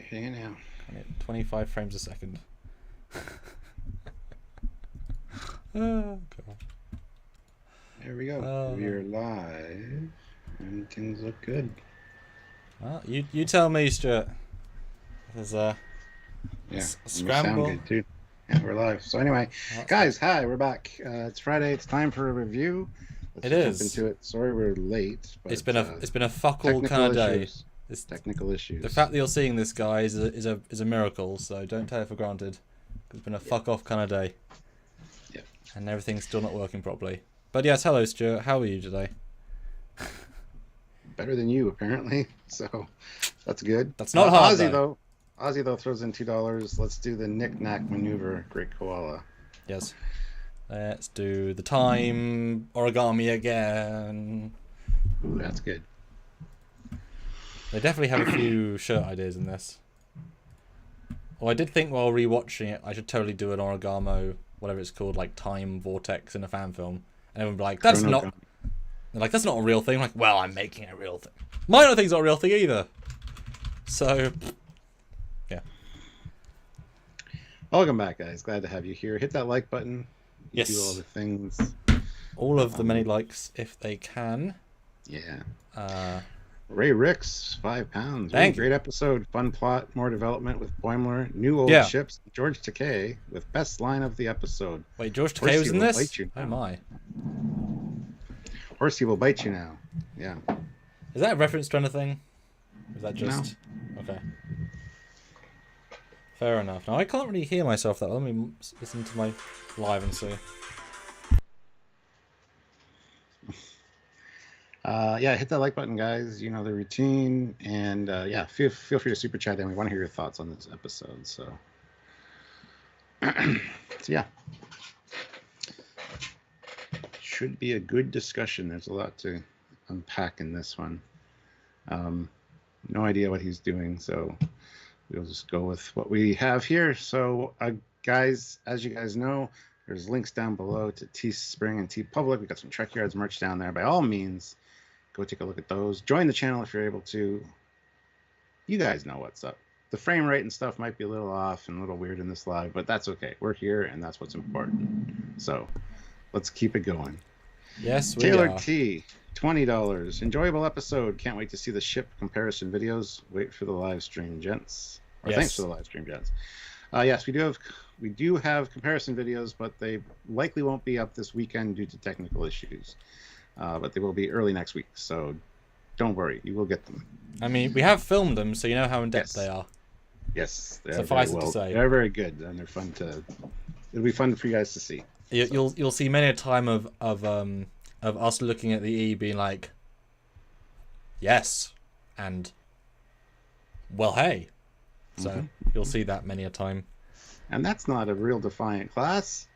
hitting it now. 25 frames a second. Oh, God. There we go. We're live, and things look good. Well, you tell me, Stuart. There's a scramble. Sound good too. Yeah, we're live. So anyway, guys, hi, we're back. It's Friday. It's time for a review. Let's jump into it. Sorry we're late. But, it's been a fuck all kind of day. It's technical issues. The fact that you're seeing this, guy, is a miracle. So don't take it for granted. It's been a fuck off kind of day. Yeah. And everything's still not working properly. But yes, hello, Stuart. How are you today? Better than you, apparently. So that's good. That's not hard, Ozzy though throws in $2. Let's do the knick-knack maneuver. Great koala. Yes. Let's do the time origami again. Ooh, that's good. They definitely have a few shirt ideas in this. Well, I did think while rewatching it, I should totally do an origami, whatever it's called, like time vortex in a fan film. And everyone would be like, that's not... They're like, that's not a real thing. I'm like, well, I'm making a real thing. Minor thing's not a real thing either. So, yeah. Welcome back, guys. Glad to have you here. Hit that like button. Yes. Do all the things. All of the many likes, if they can. Yeah. Ray Ricks, £5. Thank you. Great episode. Fun plot. More development with Boimler. New old ships. George Takei with best line of the episode. Wait, George Takei was in this? Oh, my. Horsey will bite you now. Yeah. Is that a reference to anything? Or is that just... No. Okay. Fair enough. Now, I can't really hear myself that well. Let me listen to my live and see. Yeah, hit that like button, guys. You know the routine. And yeah, feel free to super chat in. We want to hear your thoughts on this episode. So, so yeah. Should be a good discussion. There's a lot to unpack in this one. No idea what he's doing, so we'll just go with what we have here. So, guys, as you guys know, there's links down below to Teespring and TeePublic. We got some Trekyards merch down there. By all means, go take a look at those. Join the channel if you're able to. You guys know what's up. The frame rate and stuff might be a little off and a little weird in this live, but that's okay. We're here, and that's what's important. So, let's keep it going. Yes, we Taylor are. T, $20. Enjoyable episode. Can't wait to see the ship comparison videos. Wait for the live stream, gents. Or thanks for the live stream, gents. Yes, we do have comparison videos, but they likely won't be up this weekend due to technical issues. But they will be early next week, so don't worry, you will get them. I mean, we have filmed them, so you know how in depth they are. Yes, they suffice it to say, they're very good, and they're fun to. It'll be fun for you guys to see. You'll see many a time of us looking at the E being like, yes, and well, hey. So you'll see that many a time. And that's not a real Defiant class.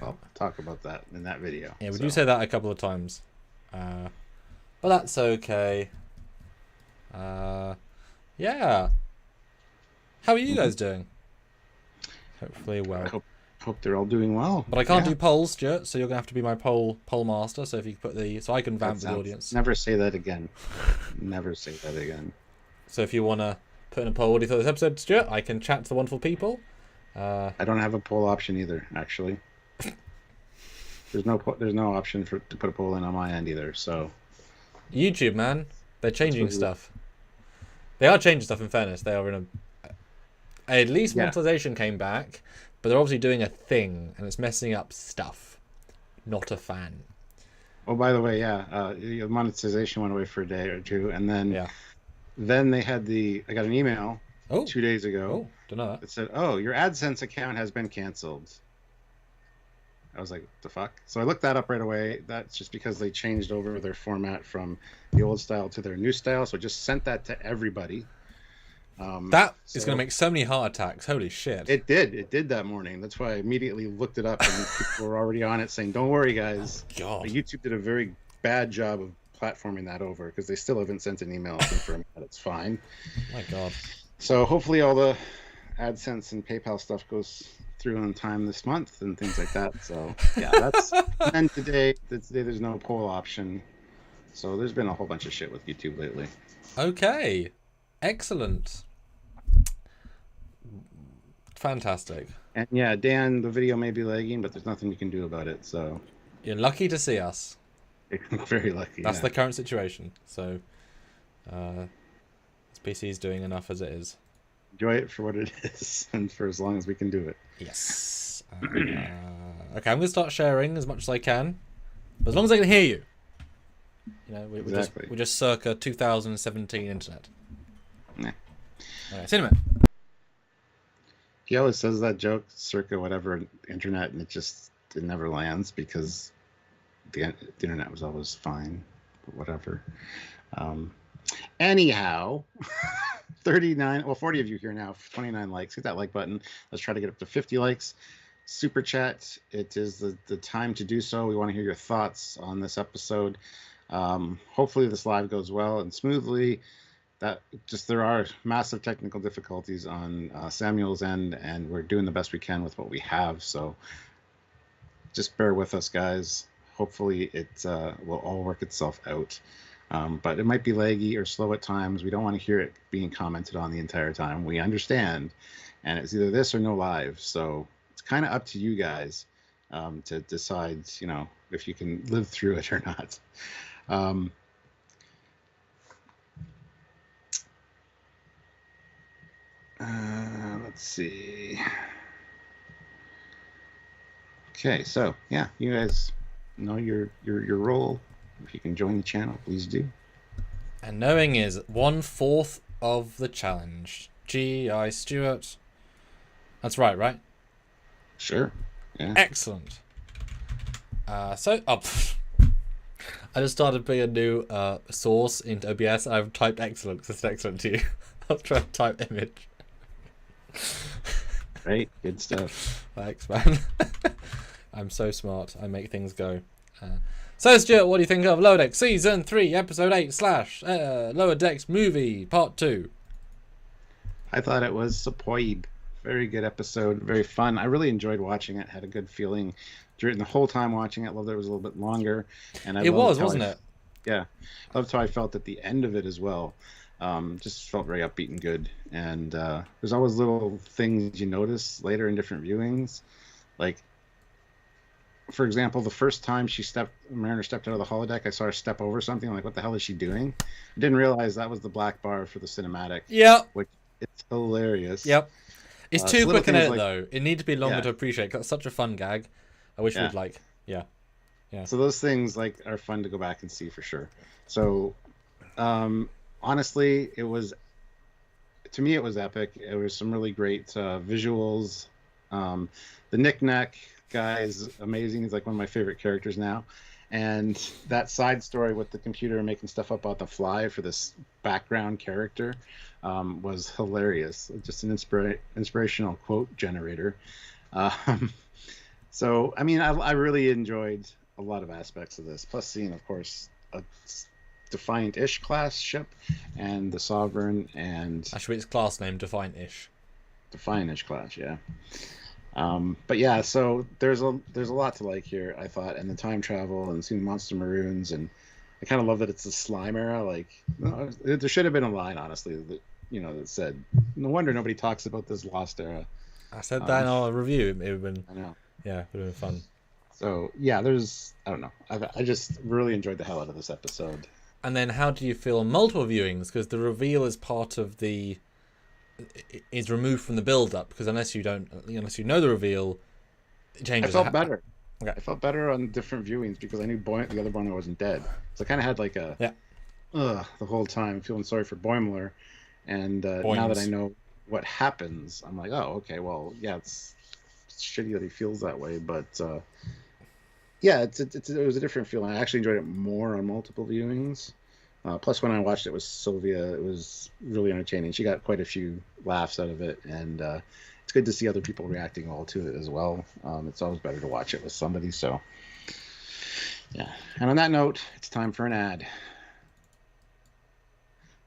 Well, talk about that in that video. Yeah, we do say that a couple of times, but that's okay. Yeah. How are you guys doing? Hopefully well. Hope they're all doing well. But I can't do polls, Stuart, so you're gonna have to be my poll master. So if you put so I can vamp with the audience. Never say that again. Never say that again. So if you wanna put in a poll, what do you thought of this episode, Stuart? I can chat to the wonderful people. I don't have a poll option either, actually. There's no option to put a poll in on my end either. So YouTube, man, they're changing stuff. They are changing stuff. In fairness, they are in at least monetization came back. But they're obviously doing a thing, and it's messing up stuff. Not a fan. Oh, by the way, monetization went away for a day or two, and then they had I got an email 2 days ago. Oh, don't know that. It said, "Oh, your AdSense account has been canceled." I was like, "The fuck?" So I looked that up right away. That's just because they changed over their format from the old style to their new style. So I just sent that to everybody. That is going to make so many heart attacks. Holy shit. It did that morning. That's why I immediately looked it up, and people were already on it saying, don't worry, guys. Oh, God. But YouTube did a very bad job of platforming that over because they still haven't sent an email confirming that it's fine. Oh, my God. So hopefully all the AdSense and PayPal stuff goes through on time this month and things like that. So, yeah, that's... and today there's no poll option. So there's been a whole bunch of shit with YouTube lately. Okay. Excellent. Fantastic. And yeah, Dan, the video may be lagging, but there's nothing you can do about it. So You're lucky to see us. very lucky. That's yeah. the current situation. So, this PC is doing enough as it is. Enjoy it for what it is, and for as long as we can do it. Yes. Okay, I'm going to start sharing as much as I can, but as long as I can hear you. You know, we're just circa 2017 internet. Nah. All right, cinema. He always says that joke, circa whatever internet, and it never lands because the internet was always fine, but whatever. Anyhow, 40 of you here now, 29 likes. Hit that like button. Let's try to get up to 50 likes. Super chat. It is the time to do so. We want to hear your thoughts on this episode. Hopefully this live goes well and smoothly. There are massive technical difficulties on Samuel's end, and we're doing the best we can with what we have. So just bear with us, guys. Hopefully it will all work itself out. But it might be laggy or slow at times. We don't want to hear it being commented on the entire time. We understand, and it's either this or no live. So it's kind of up to you guys to decide, if you can live through it or not. Let's see. Okay, so yeah, you guys know your role. If you can join the channel, please do. And knowing is 1/4 of the challenge. G.I. Stewart. That's right? Sure. Yeah. Excellent. I just started putting a new source into OBS. And I've typed excellent because it's excellent to you. I was trying to type image. Right, good stuff. Thanks, man. I'm so smart. I make things go. So, Stuart, what do you think of Lower Decks Season 3, Episode 8 / Lower Decks Movie Part 2? I thought it was superb. Very good episode. Very fun. I really enjoyed watching it. Had a good feeling during the whole time watching it. Loved that it was a little bit longer. And wasn't it? Yeah. Loved how I felt at the end of it as well. Just felt very upbeat and good. And there's always little things you notice later in different viewings. Like, for example, the first time Mariner stepped out of the holodeck, I saw her step over something. I'm like, what the hell is she doing? I didn't realize that was the black bar for the cinematic. Yep. Which it's hilarious. Yep. It's too quick in it, like, though. It needs to be longer to appreciate. Cause it's such a fun gag. I wish we'd yeah. So those things are fun to go back and see for sure. So, honestly, to me, it was epic. It was some really great visuals. The Knick-Knack guy is amazing. He's like one of my favorite characters now. And that side story with the computer making stuff up on the fly for this background character was hilarious. Just an inspirational quote generator. So, I mean, I really enjoyed a lot of aspects of this. Plus seeing, of course, a Defiant-ish class ship and the Sovereign and... Actually, its class name, Defiant-ish. Defiant-ish class, yeah. But yeah, so there's a lot to like here, I thought, and the time travel and seeing Monster Maroons, and I kind of love that it's the slime era. Like, there should have been a line, honestly, that said, "No wonder nobody talks about this lost era." I said that in our review. It would have been, I know. Yeah, it would have been fun. So yeah, I don't know. I just really enjoyed the hell out of this episode. And then, how do you feel on multiple viewings? Because the reveal is part of is removed from the build-up, because unless you know the reveal, it changes. I felt better. Okay. I felt better on different viewings because I knew the other Boimler wasn't dead. So I kind of had like the whole time feeling sorry for Boimler, and now that I know what happens, I'm like, oh, okay, well, yeah, it's shitty that he feels that way, but yeah, it was a different feeling. I actually enjoyed it more on multiple viewings. Plus, when I watched it with Sylvia, it was really entertaining. She got quite a few laughs out of it, and it's good to see other people reacting all to it as well. It's always better to watch it with somebody. So, yeah. And on that note, it's time for an ad.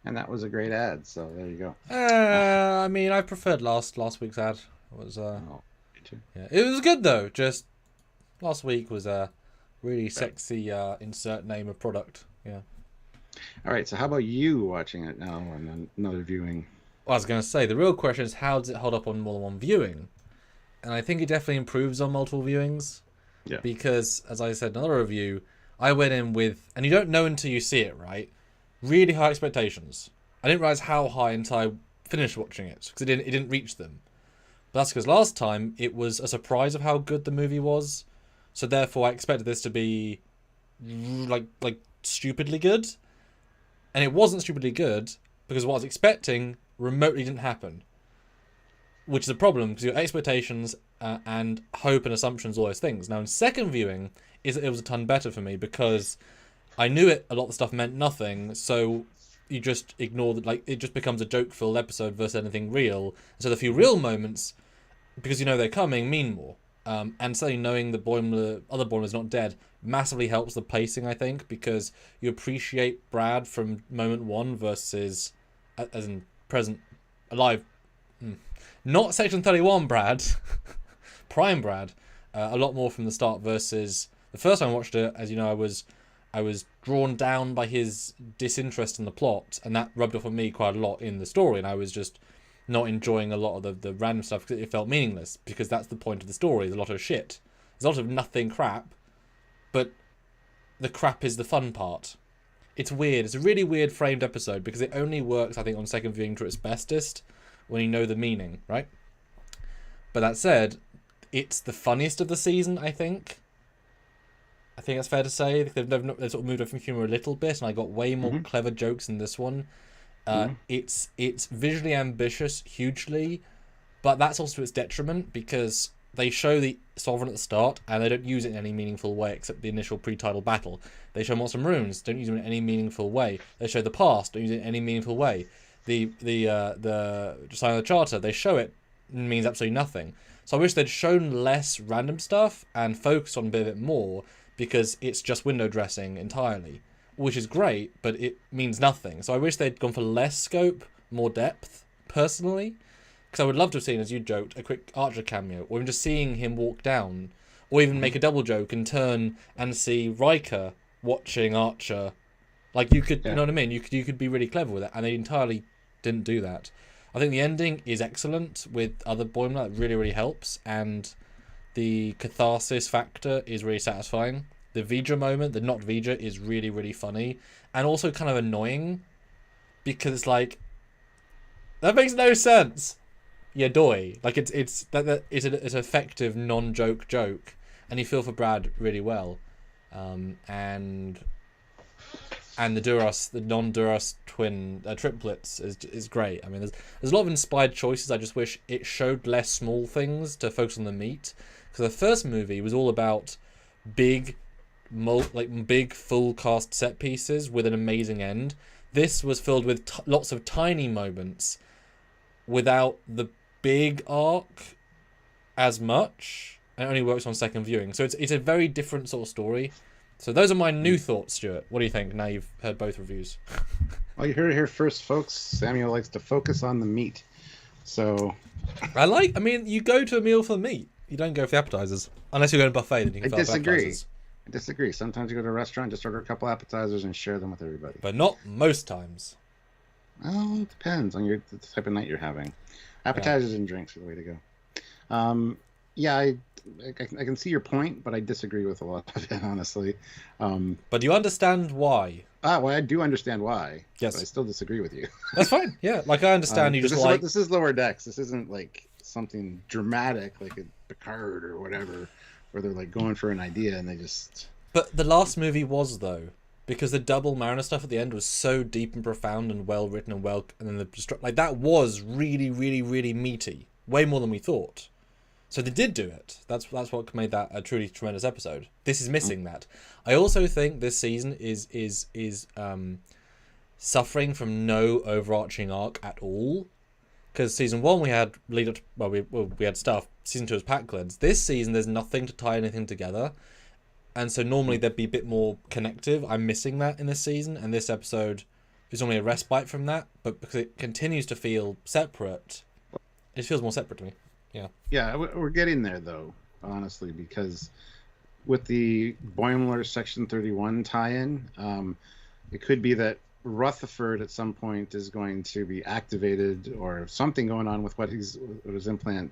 And that was a great ad, so there you go. I mean, I preferred last week's ad. It was me too. Yeah, it was good though. Just last week was a really sexy insert name of product. Yeah. All right, so how about you watching it now and another viewing? I was going to say, the real question is how does it hold up on more than one viewing? And I think it definitely improves on multiple viewings. Yeah. Because, as I said in another review, I went in with, and you don't know until you see it, right? Really high expectations. I didn't realize how high until I finished watching it, because it didn't reach them. But that's because last time it was a surprise of how good the movie was. So therefore, I expected this to be like stupidly good, and it wasn't stupidly good because what I was expecting remotely didn't happen, which is a problem because your expectations and hope and assumptions, all those things. Now in second viewing, it was a ton better for me because I knew it. A lot of the stuff meant nothing, so you just ignore that. Like it just becomes a joke-filled episode versus anything real. So the few real moments, because you know they're coming, mean more. And certainly knowing the other Boimler's not dead massively helps the pacing, I think, because you appreciate Brad from moment one versus, as in present, alive, not Section 31 Brad, Prime Brad, a lot more from the start versus the first time I watched it. As you know, I was drawn down by his disinterest in the plot, and that rubbed off on me quite a lot in the story, and I was just not enjoying a lot of the random stuff because it felt meaningless, because that's the point of the story. There's a lot of shit. There's a lot of nothing crap, but the crap is the fun part. It's weird. It's a really weird framed episode because it only works, I think, on second viewing to its bestest when you know the meaning, right? But that said, it's the funniest of the season, I think. I think that's fair to say. They've sort of moved away from humor a little bit, and I got way more clever jokes in this one. It's visually ambitious hugely, but that's also to its detriment because they show the Sovereign at the start and they don't use it in any meaningful way except the initial pre-title battle. They show Monster Maroons, don't use them in any meaningful way. They show the past, don't use it in any meaningful way. The Sign of the Charter, they show it, means absolutely nothing. So I wish they'd shown less random stuff and focused on a bit of it more, because it's just window dressing entirely, which is great, but it means nothing. So I wish they'd gone for less scope, more depth, personally. Because I would love to have seen, as you joked, a quick Archer cameo, or even just seeing him walk down, or even make a double joke and turn and see Riker watching Archer. Like, you could, you know what I mean? You could be really clever with it, and they entirely didn't do that. I think the ending is excellent with other Boimler. That really, really helps, and the catharsis factor is really satisfying. The Vidra moment, the not Vidra, is really, really funny. And also kind of annoying. Because it's like, that makes no sense. Yeah, doy. Like, it's an effective non-joke joke. And you feel for Brad really well. And the Duras, the non-Duras twin triplets is great. I mean, there's a lot of inspired choices. I just wish it showed less small things to focus on the meat. Because the first movie was all about big full cast set pieces with an amazing end. This was filled with lots of tiny moments without the big arc as much, and it only works on second viewing. So it's a very different sort of story. So those are my new thoughts, Stuart. What do you think now you've heard both reviews? Well, you heard it here first, folks. Samuel likes to focus on the meat. So I mean, you go to a meal for the meat. You don't go for the appetizers. Unless you're going to a buffet, then you can fill up appetizers. I disagree. Sometimes you go to a restaurant, just order a couple appetizers and share them with everybody. But not most times. Well, it depends on the type of night you're having. Appetizers and drinks are the way to go. Yeah, I can see your point, but I disagree with a lot of it, honestly. But do you understand why? Well, I do understand why. Yes. But I still disagree with you. That's fine. Yeah, like I understand you just like... This is Lower Decks. This isn't like something dramatic like a Picard or whatever, where they're like going for an idea and they just... But the last movie was, though, because the double Mariner stuff at the end was so deep and profound and well written and then that was really, really, really meaty, way more than we thought. So they did do it. That's what made that a truly tremendous episode. This is missing that. I also think this season is suffering from no overarching arc at all. Because season 1 we had lead up to, we had stuff. Season 2 was Pack Cleanse. This season there's nothing to tie anything together. And so normally there'd be a bit more connective. I'm missing that in this season, and this episode is normally a respite from that. But because it continues to feel separate, it feels more separate to me. Yeah. Yeah, we're getting there though, honestly, because with the Boimler Section 31 tie-in, it could be that Rutherford at some point is going to be activated, or something going on with what his implant,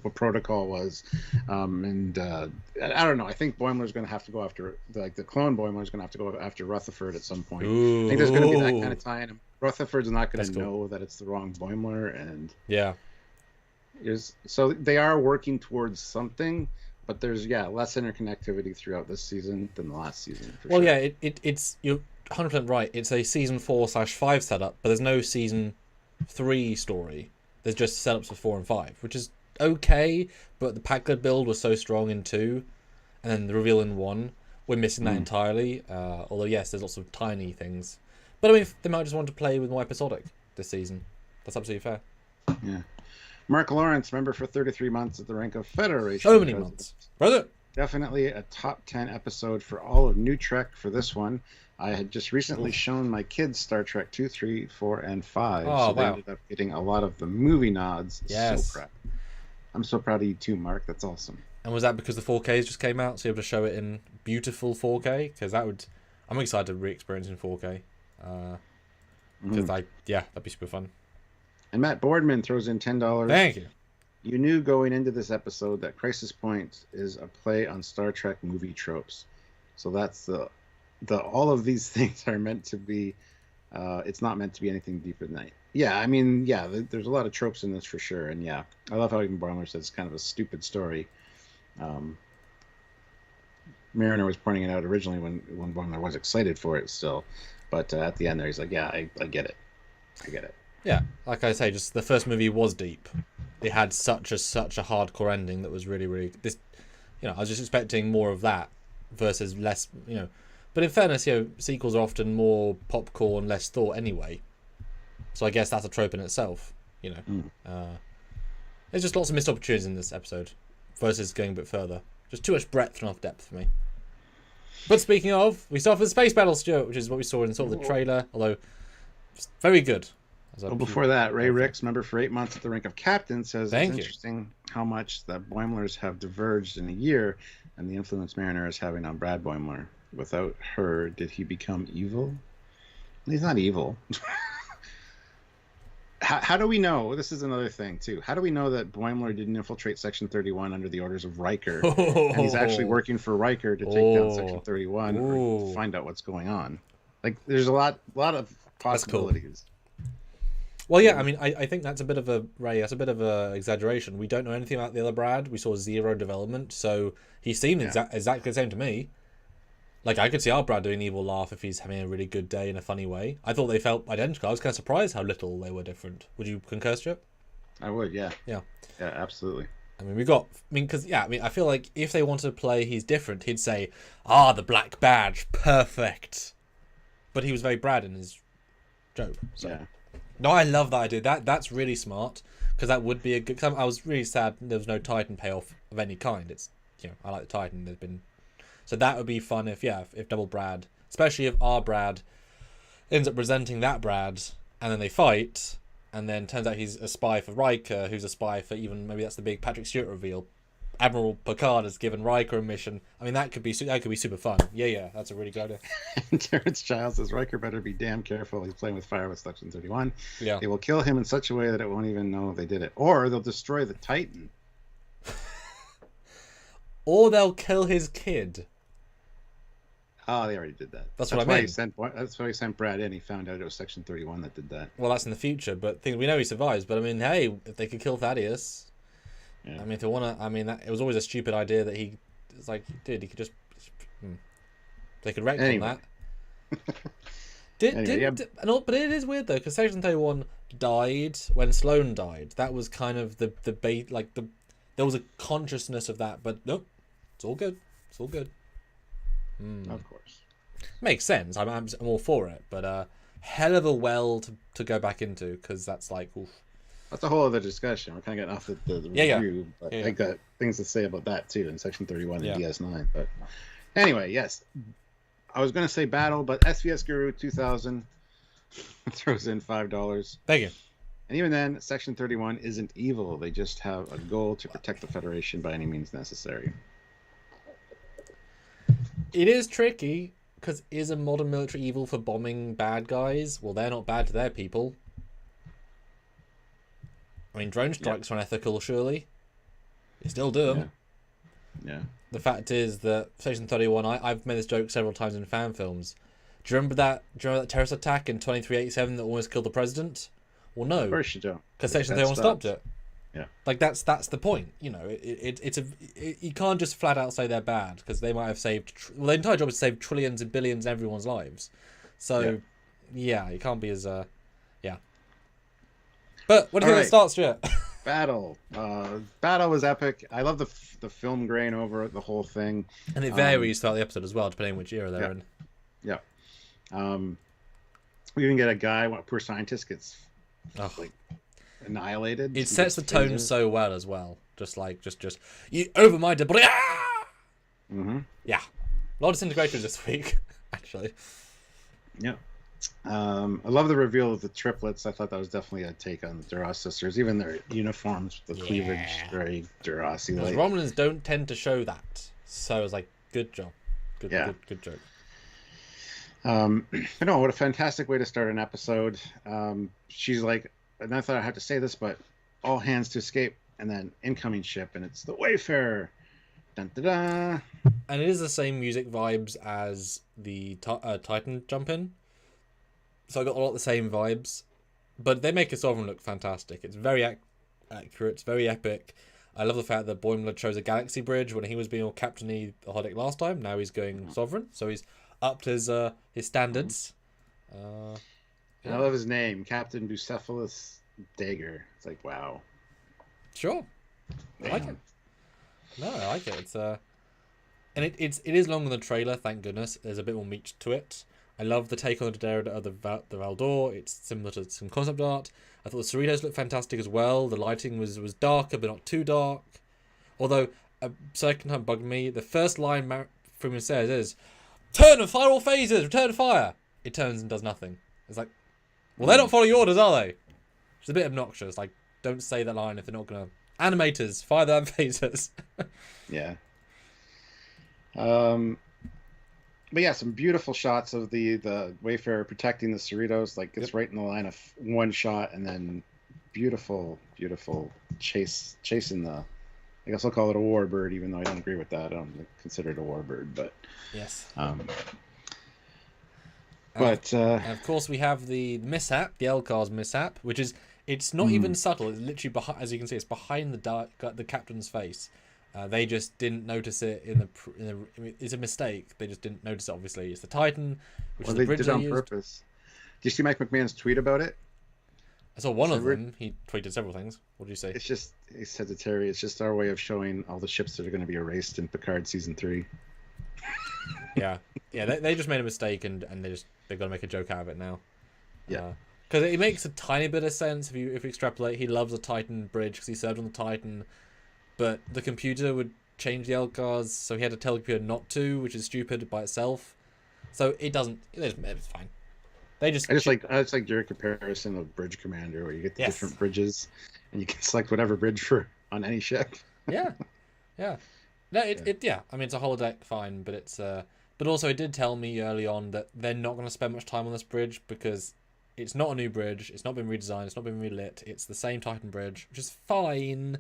what protocol was, and I don't know. I think Boimler's going to have to go after, like, the clone Boimler's going to have to go after Rutherford at some point. Ooh. I think there's going to be that kind of tie in. Rutherford's not going to Cool. know that it's the wrong Boimler, and Yeah. so they are working towards something. But there's less interconnectivity throughout this season than the last season. Well, yeah, it's you're 100% right. It's a season 4/5 setup, but there's no season 3 story. There's just setups for 4 and 5, which is okay. But the Packard build was so strong in 2, and then the reveal in 1. We're missing that entirely. Although yes, there's lots of tiny things. But I mean, they might just want to play with more episodic this season. That's absolutely fair. Yeah. Mark Lawrence, member for 33 months at the rank of Federation. So many months. Brother! Definitely a top 10 episode for all of New Trek for this one. I had just recently shown my kids Star Trek 2, 3, 4, and 5. So they ended up getting a lot of the movie nods. Yes. So proud. I'm so proud of you too, Mark. That's awesome. And was that because the 4Ks just came out, so you're able to show it in beautiful 4K? Because I'm excited to re-experience in 4K. Because that'd be super fun. And Matt Boardman throws in $10. Thank you. You knew going into this episode that Crisis Point is a play on Star Trek movie tropes. So that's the all of these things are meant to be. It's not meant to be anything deeper than that. Yeah, I mean, there's a lot of tropes in this for sure. And yeah, I love how even Boimler says it's kind of a stupid story. Mariner was pointing it out originally when Boimler was excited for it still. But at the end there, he's like, yeah, I get it. I get it. Yeah, like I say, just the first movie was deep. It had such a hardcore ending that was really, really this. I was just expecting more of that versus less. But in fairness, sequels are often more popcorn, less thought anyway. So I guess that's a trope in itself. There's just lots of missed opportunities in this episode versus going a bit further. Just too much breadth and not depth for me. But speaking of, we start with the space battle, Stuart, which is what we saw in sort of the trailer, although it's very good. Well, before that, Ray Ricks, member for 8 months at the rank of captain, says Thank it's you. interesting how much the Boimlers have diverged in a year and the influence Mariner is having on Brad Boimler. Without her, did he become evil? He's not evil. How do we know? This is another thing, too. How do we know that Boimler didn't infiltrate Section 31 under the orders of Riker? And he's actually working for Riker to take down Section 31 or find out what's going on. Like, there's a lot of possibilities. Well, yeah, I mean, I think that's a bit of a exaggeration. We don't know anything about the other Brad. We saw 0 development, so he seemed exactly the same to me. Like, I could see our Brad doing an evil laugh if he's having a really good day in a funny way. I thought they felt identical. I was kind of surprised how little they were different. Would you concur, Stuart? I would, yeah. Yeah. Yeah, absolutely. I mean, I feel like if they wanted to play he's different, he'd say, the black badge, perfect. But he was very Brad in his joke, so... Yeah. No, I love that idea. That's really smart, because that would be a good... I was really sad there was no Titan payoff of any kind. It's, I like the Titan. There's been... So that would be fun if double Brad, especially if our Brad ends up presenting that Brad, and then they fight, and then turns out he's a spy for Riker, who's a spy for maybe that's the big Patrick Stewart reveal. Admiral Picard has given Riker a mission. I mean, that could be super fun. Yeah, that's a really good idea. Terrence Child says Riker better be damn careful. He's playing with fire with Section 31. Yeah. They will kill him in such a way that it won't even know they did it. Or they'll destroy the Titan. Or they'll kill his kid. Oh, they already did that. That's what I mean. That's why he sent Brad in. He found out it was Section 31 that did that. Well, that's in the future, but we know he survives. But I mean, hey, if they could kill Thaddeus... Yeah. I mean, if they want to, it was always a stupid idea that it's like, dude, he could just, they could retcon that. But it is weird though, because Section 31 died when Sloane died. That was kind of the bait, like there was a consciousness of that, but nope, it's all good. It's all good. Of course. Makes sense. I'm all for it, but hell of a well to go back into, because that's like, oof. That's a whole other discussion. We're kind of getting off the review, but I got things to say about that too in Section 31 and DS9. But anyway, yes, I was going to say battle, but SVS Guru 2000 throws in $5. Thank you. And even then, Section 31 isn't evil. They just have a goal to protect the Federation by any means necessary. It is tricky, Because is a modern military evil for bombing bad guys? Well, they're not bad to their people. I mean, drone strikes are unethical, surely. You still do them. Yeah. The fact is that Section 31, I've made this joke several times in fan films. Do you remember that terrorist attack in 2387 that almost killed the president? Well, no. Of course you don't. Because Section 31 stopped it. Yeah. Like, that's the point. You know, you can't just flat out say they're bad, because they might have saved... Well, their entire job is to save trillions and billions of everyone's lives. So, yeah, you can't be as... yeah. But, what do you think of the start, Stuart? Battle. Battle was epic. I love the film grain over the whole thing. And it varies throughout the episode as well, depending on which era they're in. Yeah. We even get a guy, a poor scientist, gets like annihilated. It sets the tone so well as well. Just you over my dead body. Ah! Yeah. A lot of disintegrators this week, actually. Yeah. I love the reveal of the triplets. I thought that was definitely a take on the Duras sisters. Even their uniforms, the cleavage, very Durasi. Because Romulans don't tend to show that. So I was like, good job. Good joke. No, what a fantastic way to start an episode. She's like, and I thought I had to say this, but all hands to escape, and then incoming ship, and it's the Wayfarer. Dun, da, da. And it is the same music vibes as the Titan jump in. So I got a lot of the same vibes, but they make a Sovereign look fantastic. It's very accurate. It's very epic. I love the fact that Boimler chose a Galaxy Bridge when he was being all captain-y the Holodeck last time. Now he's going Sovereign, so he's upped his standards. I love his name, Captain Bucephalus Dagger. It's like, wow. Sure, I like it. No, I like it. It's and it is longer than the trailer. Thank goodness. There's a bit more meat to it. I love the take on the Derrida of the Valdor. It's similar to some concept art. I thought the Cerritos looked fantastic as well. The lighting was darker, but not too dark. Although, a second time bugged me. The first line Freeman says is, "Turn and fire all phases! Return to fire!" It turns and does nothing. It's like, well, they're not following orders, are they? It's a bit obnoxious. Like, don't say that line if they're not going to... Animators, fire their phasers. Yeah. But yeah, some beautiful shots of the Wayfarer protecting the Cerritos. Like, it's right in the line of one shot, and then beautiful chasing the... I guess I'll call it a warbird, even though I don't agree with that. I don't consider it a warbird, but... Yes. But... and of course, we have the mishap, the Elcar's mishap, which is... It's not even subtle. It's literally behind, as you can see, it's behind the captain's face. They just didn't notice it in the. It's a mistake. They just didn't notice it. Obviously, it's the Titan, which is the bridge they did on purpose. Did you see Mike McMahon's tweet about it? I saw one of them. He tweeted several things. What did you say? It's just, he said to Terry, it's just our way of showing all the ships that are going to be erased in Picard season 3. Yeah. They just made a mistake, and they're going to make a joke out of it now. Yeah. Because it makes a tiny bit of sense if you extrapolate. He loves the Titan bridge because he served on the Titan, but the computer would change the Elcars, so he had to tell the computer not to, which is stupid by itself. So it doesn't. It's fine. I just like your comparison of Bridge Commander, where you get the different bridges, and you can select whatever bridge on any ship. Yeah. No, I mean, it's a holodeck, fine, but it's but also it did tell me early on that they're not going to spend much time on this bridge because it's not a new bridge. It's not been redesigned. It's not been relit. It's the same Titan bridge, which is fine.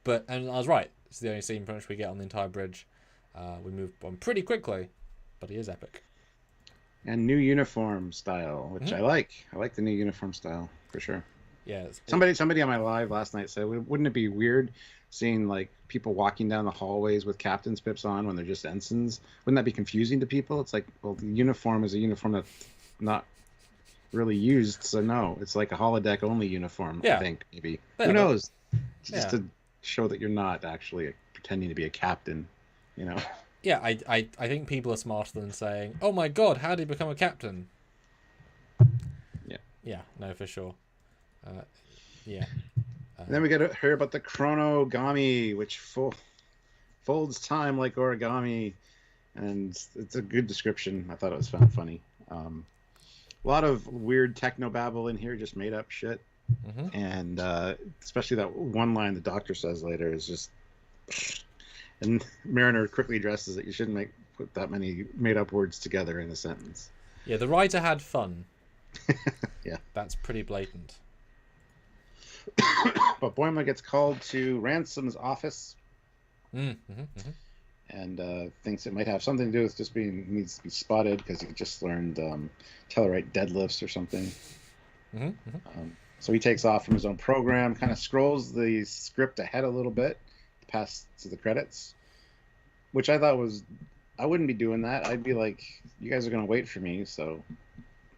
And I was right. It's the only scene pretty much we get on the entire bridge. We move on pretty quickly, but he is epic. And new uniform style, which I like. I like the new uniform style for sure. Yeah. Somebody on my live last night said, wouldn't it be weird seeing like people walking down the hallways with captain's pips on when they're just ensigns? Wouldn't that be confusing to people? It's like, well, the uniform is a uniform that's not really used, so no, it's like a holodeck only uniform. I think maybe who knows? It's just to show that you're not actually pretending to be a captain, you know. Yeah, I think people are smarter than saying, "Oh my God, how did he become a captain?" Yeah, no, for sure. And then we get to hear about the chronogami, which folds time like origami, and it's a good description. I thought it was funny. A lot of weird technobabble in here, just made up shit. And especially that one line the doctor says later is just... And Mariner quickly addresses that you shouldn't put that many made-up words together in a sentence. Yeah, the writer had fun. Yeah. That's pretty blatant. But Boimler gets called to Ransom's office and thinks it might have something to do with just needs to be spotted because he just learned Tellarite deadlifts or something. So he takes off from his own program, kind of scrolls the script ahead a little bit, past to the credits, which I thought was, I wouldn't be doing that. I'd be like, you guys are going to wait for me, so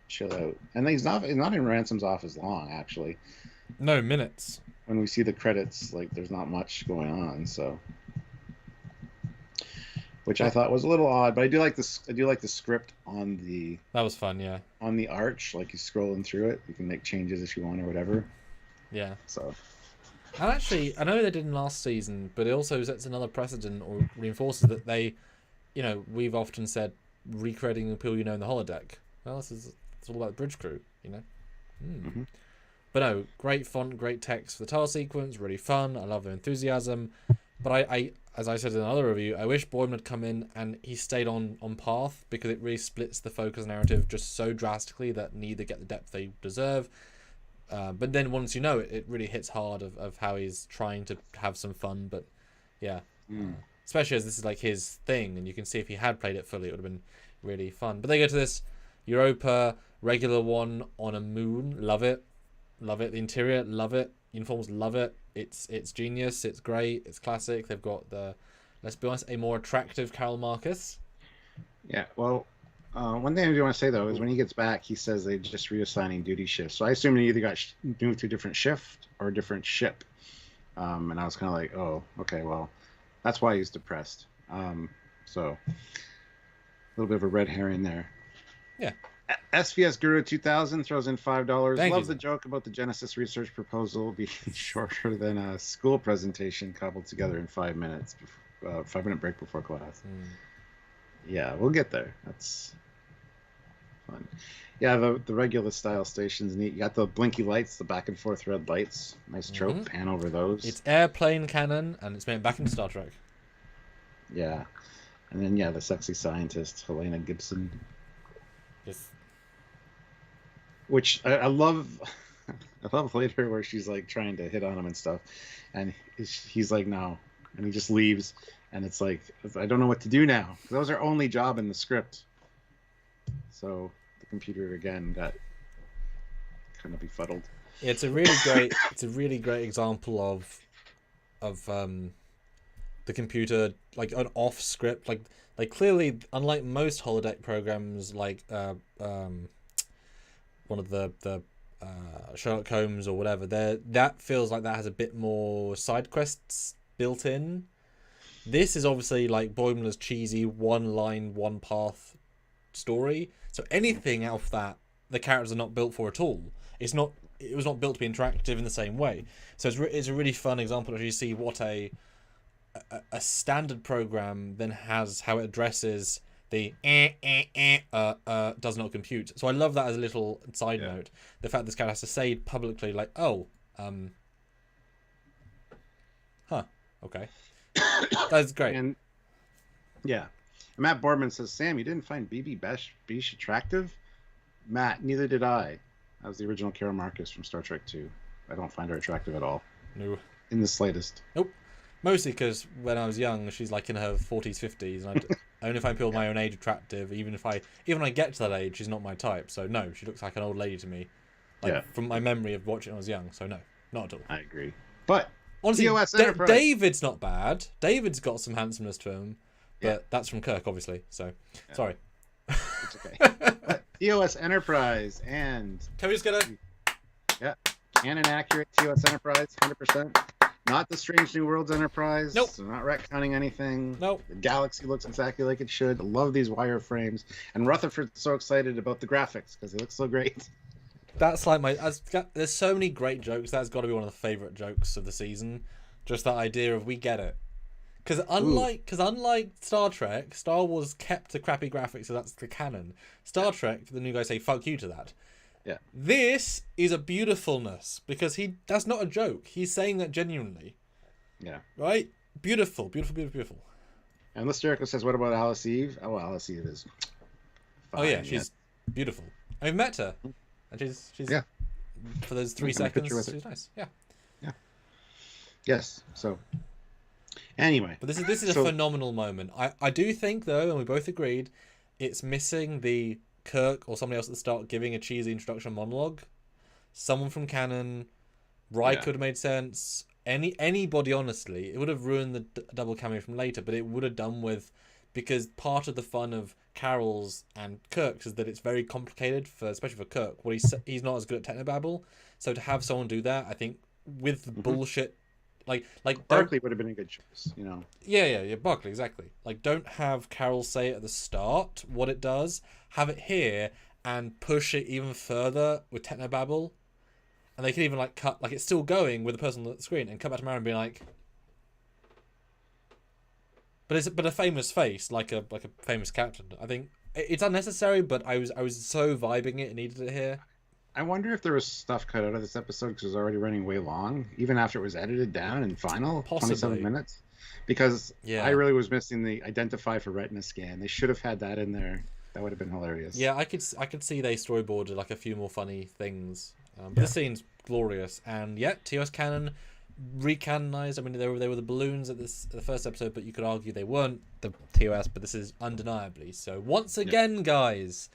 chill out. And he's not in Ransom's office long, actually. No, minutes. When we see the credits, like, there's not much going on, so. Which I thought was a little odd, but I do like the script on the. That was fun, yeah. On the arch, like, you're scrolling through it, you can make changes if you want or whatever. Yeah. So. And actually, I know they didn't last season, but it also sets another precedent or reinforces that they, you know, we've often said recreating the people you know in the holodeck. Well, it's all about the bridge crew, you know. But no, great font, great text for the tile sequence, really fun. I love the enthusiasm. But I as I said in another review, I wish Boydman had come in and he stayed on path, because it really splits the focus narrative just so drastically that neither get the depth they deserve. But then once you know it, it really hits hard of how he's trying to have some fun. But yeah, especially as this is like his thing, and you can see if he had played it fully, it would have been really fun. But they go to this Europa regular one on a moon. Love it. Love it. The interior, love it. Uniforms, love it. It's genius. It's great. It's classic. They've got the, let's be honest, a more attractive Carol Marcus. Yeah, well, one thing I do want to say, though, is when he gets back, he says they're just reassigning duty shifts. So I assume he either got moved to a different shift or a different ship. And I was kind of like, oh, okay, well, that's why he's depressed. So a little bit of a red herring there. Yeah. SVS Guru 2000 throws in $5. Love the joke about the Genesis research proposal being shorter than a school presentation cobbled together in 5 minutes, 5-minute break before class. Yeah, we'll get there. That's fun. Yeah, the regular style station's neat. You got the blinky lights, the back and forth red lights. Nice trope. Pan over those. It's airplane cannon, and it's made back into Star Trek. Yeah. And then, yeah, the sexy scientist, Helena Gibson. Yes. Which I love. I love later where she's like trying to hit on him and stuff, and he's like, no, and he just leaves, and it's like, I don't know what to do now. That was her only job in the script. So the computer again got kind of befuddled. Yeah, it's a really great example of the computer, like an off script, like clearly, unlike most holodeck programs, like one of the Sherlock Holmes or whatever, that feels like that has a bit more side quests built in. This is obviously like Boimler's cheesy one line, one path story. So anything out of that, the characters are not built for at all. It was not built to be interactive in the same way. So it's a really fun example of you see what a standard program then has, how it addresses the does not compute. So I love that as a little side note. The fact this guy has to say publicly, like, oh, okay. That's great. And yeah, Matt Boardman says, Sam, you didn't find BB Bish attractive? Matt, neither did I. That was the original Carol Marcus from Star Trek 2. I don't find her attractive at all. No. In the slightest. Nope. Mostly because when I was young, she's like in her 40s, 50s, and I only find people my own age attractive. Even when I get to that age, she's not my type. So no, she looks like an old lady to me. From my memory of watching when I was young. So no, not at all. I agree. But honestly, TOS Enterprise. David's not bad. David's got some handsomeness to him, but that's from Kirk, obviously. So sorry. It's okay. TOS Enterprise and can we just get a and an accurate TOS Enterprise, 100%. Not the Strange New Worlds Enterprise. Nope. So not retconning anything. Nope. The galaxy looks exactly like it should. I love these wireframes. And Rutherford's so excited about the graphics because they look so great. That's like there's so many great jokes. That's got to be one of the favorite jokes of the season. Just that idea of we get it. Because unlike Star Trek, Star Wars kept the crappy graphics, so that's the canon. Star Trek, the new guys say fuck you to that. Yeah. This is a beautifulness because that's not a joke. He's saying that genuinely. Yeah. Right? Beautiful, beautiful, beautiful, beautiful. And Lister says, "What about Alice Eve?" Oh, well, Alice Eve is Oh yeah, fine. Yeah, she's beautiful. I've met her, and she's yeah. for those Look 3 at my picture with seconds, it. she's nice. Yeah. Yeah. Yes. So anyway, But this is a so phenomenal moment. I do think though, and we both agreed, it's missing the Kirk or somebody else at the start giving a cheesy introduction monologue. Someone from canon, Rye yeah. could have made sense. Anybody, honestly, it would have ruined the double cameo from later, but it would have done with, because part of the fun of Carol's and Kirk's is that it's very complicated for, especially for Kirk. Well, he's not as good at technobabble, so to have someone do that, I think with the bullshit, like don't. Barkley would have been a good choice. You know. Yeah, Barkley, exactly. Like, don't have Carol say it at the start what it does. Have it here and push it even further with technobabble. And they can even like cut, like it's still going with the person on the screen, and cut back to Mara and be like, but a famous face, like a famous captain. I think it's unnecessary, but I was so vibing it and needed it here. I wonder if there was stuff cut out of this episode because it was already running way long, even after it was edited down in final, Possibly. 27 minutes. Because Yeah. I really was missing the identify for retina scan. They should have had that in there. That would have been hilarious. Yeah, I could see they storyboarded like a few more funny things. But this scene's glorious, and yet TOS canon recanonized. I mean, they were the balloons at the first episode, but you could argue they weren't the TOS. But this is undeniably so. Once again, guys,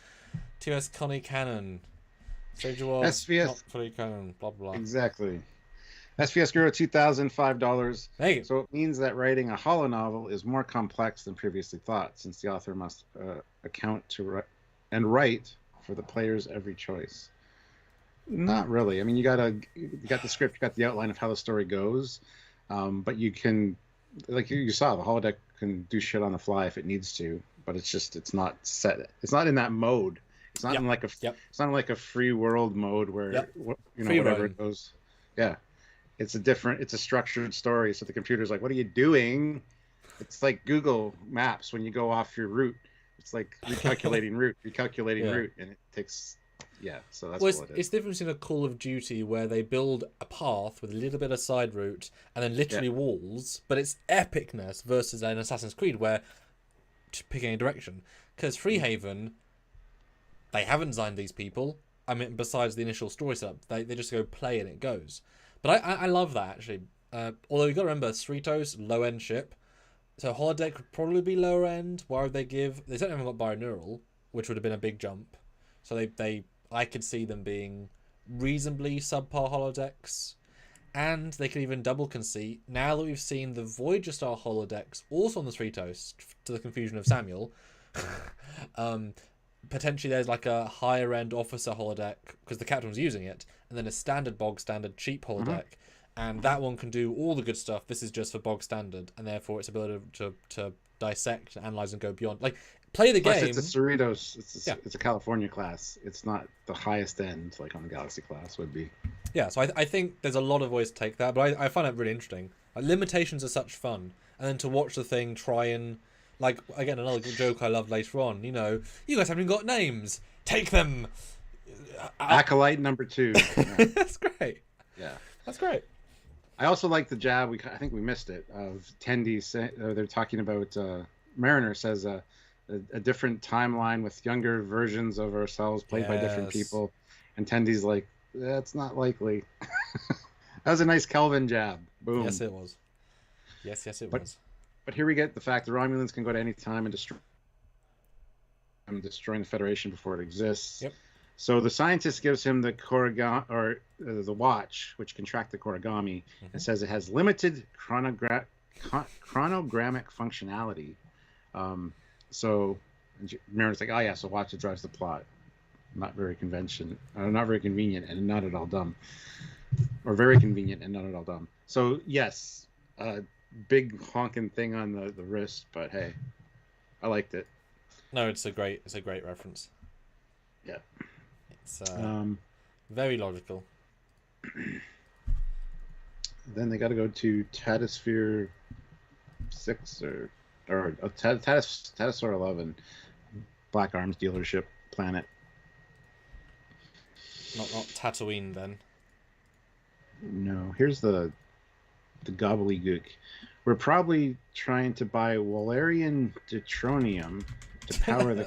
TOS Connie canon. Sage was SVS not fully canon. Blah blah. Exactly. SVS Guru, $2,005. Hey. So it means that writing a holonovel is more complex than previously thought, since the author must account to and write for the player's every choice. Not really. I mean, you got the script, you got the outline of how the story goes, but you can, like you saw, the holodeck can do shit on the fly if it needs to, but it's not set. It's not in that mode. It's not in like a it's not like a free world mode where whatever it goes. Yeah, it's a structured story. So the computer's like, "What are you doing?" It's like Google Maps when you go off your route. It's like recalculating route, and it takes. Yeah, so that's what it is. It's the difference in a Call of Duty where they build a path with a little bit of side route and then literally walls, but it's epicness versus an Assassin's Creed where picking a direction. Because Freehaven, they haven't designed these people. I mean, besides the initial story setup, they just go play and it goes. But I love that actually. Although you got to remember, Cerritos, low end ship, so Holodeck would probably be lower end. Why would they give? They certainly haven't got binaural, which would have been a big jump. So I could see them being reasonably subpar holodecks, and they could even double conceit. Now that we've seen the Voyager style holodecks also on the Cerritos, to the confusion of Samuel, potentially there's like a higher end officer holodeck because the captain was using it, and then a standard bog standard cheap holodeck, and that one can do all the good stuff. This is just for bog standard, and therefore its ability to dissect, analyze, and go beyond. Like, play the game. It's a Cerritos. It's a California class. It's not the highest end like on the Galaxy class would be. Yeah, so I think there's a lot of ways to take that, but I find it really interesting. Like, limitations are such fun, and then to watch the thing try and, like, again, another joke I loved later on. You know, you guys haven't got names. Take them. Acolyte number 2. Yeah. That's great. Yeah, that's great. I also like the jab. I think we missed it of Tendi. They're talking about Mariner says a different timeline with younger versions of ourselves played by different people, and Tendi's like, that's not likely. That was a nice Kelvin jab. Boom. Yes, it was. Yes, it was. But here we get the fact the Romulans can go to any time and destroying the Federation before it exists. Yep. So the scientist gives him the the watch, which can track the Korigami, and says it has limited chronogrammic functionality. So Mariner's like, oh yeah, so watch it drives the plot. Not very convenient, and not at all dumb. Or very convenient and not at all dumb. So yes, big honking thing on the wrist, but hey, I liked it. No, it's a great reference. Yeah. It's very logical. Then they got to go to Tatasphere 6 or Tatasaur 11, Black Arms dealership planet. Not Tatooine then. No, here's the gobbledygook. We're probably trying to buy Walarian deuteronium to power the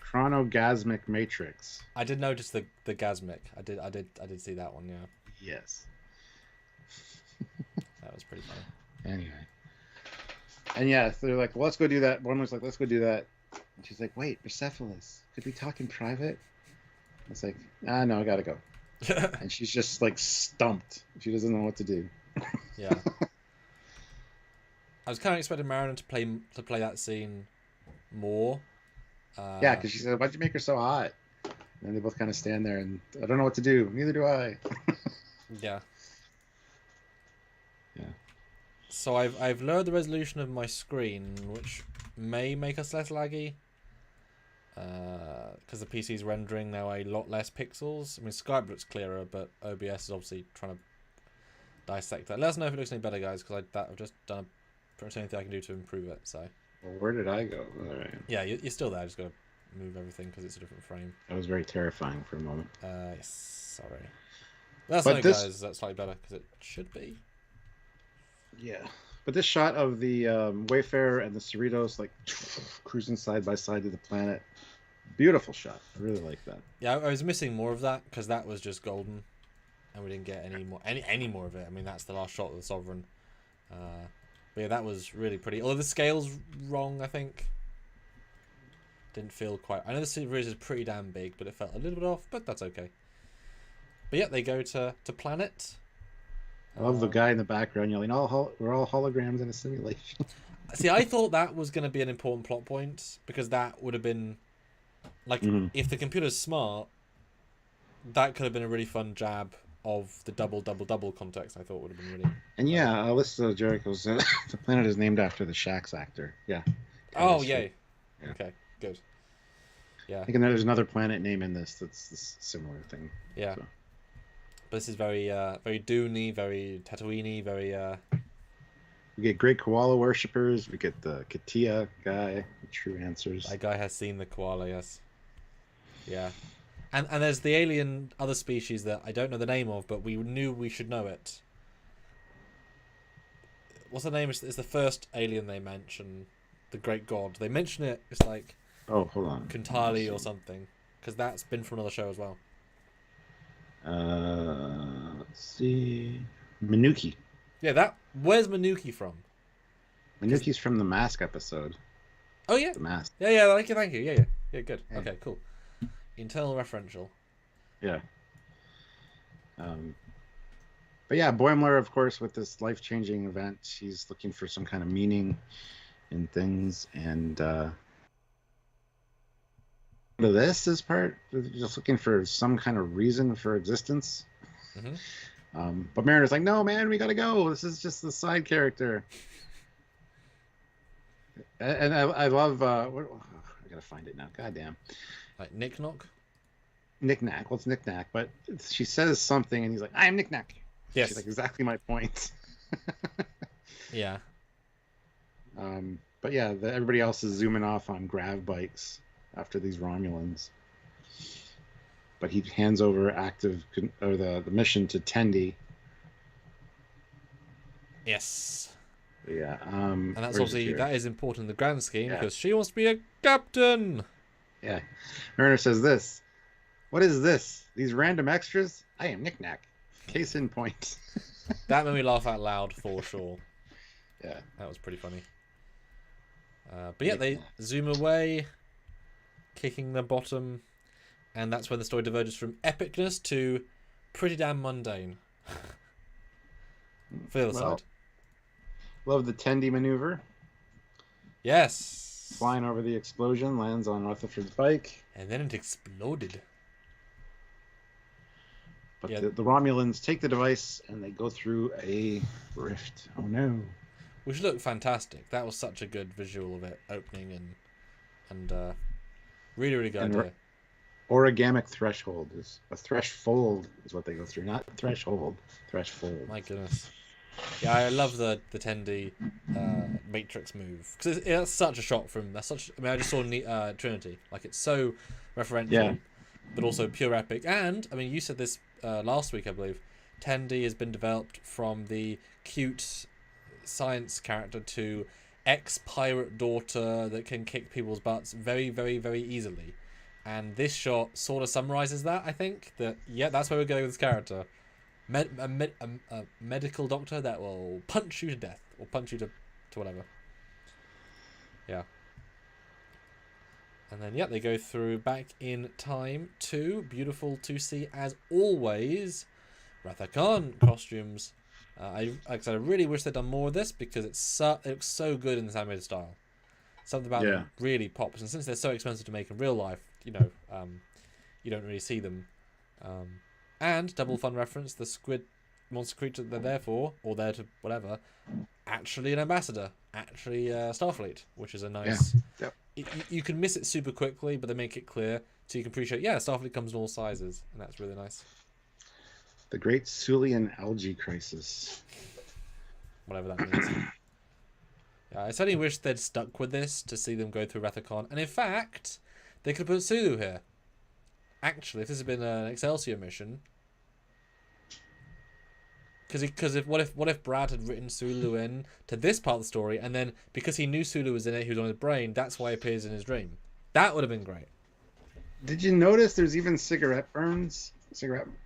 chronogasmic matrix. I did notice the gasmic. I did see that one. Yeah. Yes. That was pretty funny. Anyway. And yeah, so they're like, well, let's go do that. One was like, let's go do that. And she's like, wait, Persepolis, could we talk in private? It's like, no, I gotta go. And she's just like stumped. She doesn't know what to do. Yeah. I was kind of expecting Mariner to play that scene more. Yeah, because she said, why'd you make her so hot? And they both kind of stand there and I don't know what to do. Neither do I. Yeah. Yeah. So I've lowered the resolution of my screen, which may make us less laggy. Because the PC's rendering now a lot less pixels. I mean, Skype looks clearer, but OBS is obviously trying to dissect that. Let us know if it looks any better, guys, because I've just done pretty much anything I can do to improve it. So. Well, where did I go? All right. Yeah, you're still there. I just got to move everything because it's a different frame. That was very terrifying for a moment. Yes, sorry. That's But no, this... guys. That's slightly better because it should be. Yeah. But this shot of the Wayfarer and the Cerritos like cruising side by side to the planet, beautiful shot. I really like that. Yeah, I was missing more of that because that was just golden, and we didn't get any more of it. I mean, that's the last shot of the Sovereign. But yeah, that was really pretty. Although the scale's wrong, I think. Didn't feel quite. I know the series is pretty damn big, but it felt a little bit off. But that's okay. But yeah, they go to planet. I love the guy in the background yelling, we're all holograms in a simulation. See, I thought that was going to be an important plot point, because that would have been, like, if the computer's smart, that could have been a really fun jab of the double context. I thought would have been really... And yeah, Alyssa Jericho's, the planet is named after the Shax actor. Yeah. Oh, yay. Yeah. Okay, good. Yeah. I think there's another planet name in this that's this similar thing. Yeah. So. But this is very Dune-y, very Tatooine-y, very... We get great koala worshippers. We get the Katia guy, the true answers. That guy has seen the koala, yes. Yeah. And there's the alien other species that I don't know the name of, but we knew we should know it. What's the name? It's the first alien they mention. The Great God. They mention it. It's like... Oh, hold on. Kuntali or something. Because that's been from another show as well. Let's see. Manuki. Yeah, where's Manuki from? Manuki's from the Mask episode. Oh, yeah. The Mask. Yeah, thank you. Yeah, good. Yeah. Okay, cool. Internal referential. Yeah. But yeah, Boimler, of course, with this life-changing event, she's looking for some kind of meaning in things, and this is part just looking for some kind of reason for existence. But Mariner's like, no, man, we gotta go. This is just the side character. And I love I gotta find it now. Goddamn. Like Knick-Knock? Knick-Knack. Well, it's Knick-Knack, but she says something, and he's like, I am Knick-Knack. Yes. She's like, exactly my point. Yeah. But yeah, everybody else is zooming off on grav bikes after these Romulans. But he hands over the mission to Tendi. Yes. Yeah. And that's obviously, that is important in the grand scheme, because she wants to be a captain. Yeah. Mariner says this. What is this? These random extras? I am Knick-Knack. Case in point. That made me laugh out loud for sure. Yeah. That was pretty funny. But yeah, they zoom away, kicking the bottom, and that's when the story diverges from epicness to pretty damn mundane. For the other side. Love the Tendi maneuver. Yes. Flying over the explosion, lands on Rutherford's bike. And then it exploded. But the Romulans take the device and they go through a rift. Oh no. Which looked fantastic. That was such a good visual of it opening and really, really good idea. Origamic threshold is a threshold is what they go through, not threshold. Threshold. My goodness. Yeah, I love the Tendi Matrix move, because it's such a shot from I just saw Trinity. Like, it's so referential, but also pure epic. And I mean, you said this last week, I believe. Tendi has been developed from the cute science character to ex-pirate daughter that can kick people's butts very, very, very easily. And this shot sort of summarizes that, I think. That, yeah, that's where we're going with this character. A medical doctor that will punch you to death. Or punch you to whatever. Yeah. And then, yeah, they go through back in time to, beautiful to see as always, Rathakhan costumes. Like I said, I really wish they'd done more of this because it looks so good in this animated style. Something about them really pops. And since they're so expensive to make in real life, you know, you don't really see them. And, double fun reference, the squid monster creature they're there for, or there to whatever, actually an ambassador. Actually Starfleet, which is a nice... Yeah. Yep. You can miss it super quickly, but they make it clear so you can appreciate, yeah, Starfleet comes in all sizes, and that's really nice. The Great Sulian Algae Crisis. Whatever that means. Yeah, I certainly wish they'd stuck with this to see them go through Rathakhan. And in fact, they could have put Sulu here. Actually, if this had been an Excelsior mission... Because what if Brad had written Sulu in to this part of the story, and then because he knew Sulu was in it, he was on his brain, that's why he appears in his dream. That would have been great. Did you notice there's even cigarette burn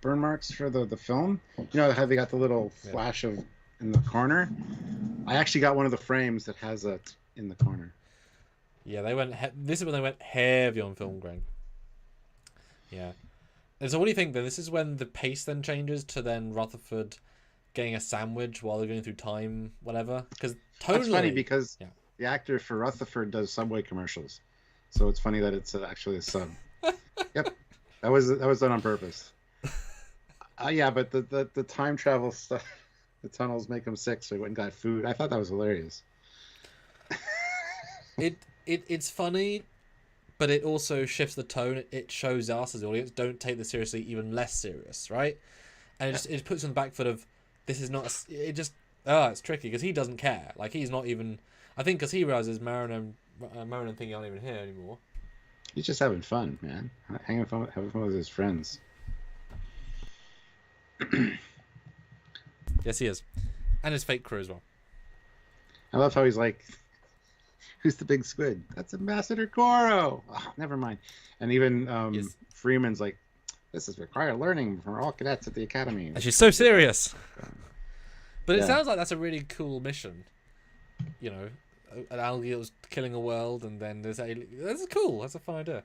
marks for the film? You know how they got the little flash of in the corner? I actually got one of the frames that has it in the corner. Yeah, they went. This is when they went heavy on film grain. Yeah. And so what do you think then? This is when the pace then changes to then Rutherford getting a sandwich while they're going through time, whatever. Because totally. That's funny because the actor for Rutherford does Subway commercials, so it's funny that it's actually a sub. Yep, that was done on purpose. Yeah, but the time travel stuff, the tunnels make him sick, so he went and got food. I thought that was hilarious. It's funny, but it also shifts the tone. It shows us as the audience don't take this seriously, even less serious, right? And it puts on the back foot of this is not. It's tricky because he doesn't care. Like he's not even. I think because he realizes Marin and Thingy aren't even here anymore. He's just having fun, man. Having fun with his friends. Yes, he is, and his fake crew as well. I love how he's like, "Who's the big squid? That's Ambassador Koro." Oh, never mind. And even Freeman's like, "This is required learning from all cadets at the academy." And she's so serious. But it sounds like that's a really cool mission. You know, an algae that was killing a world, and then there's that's cool. That's a fun idea.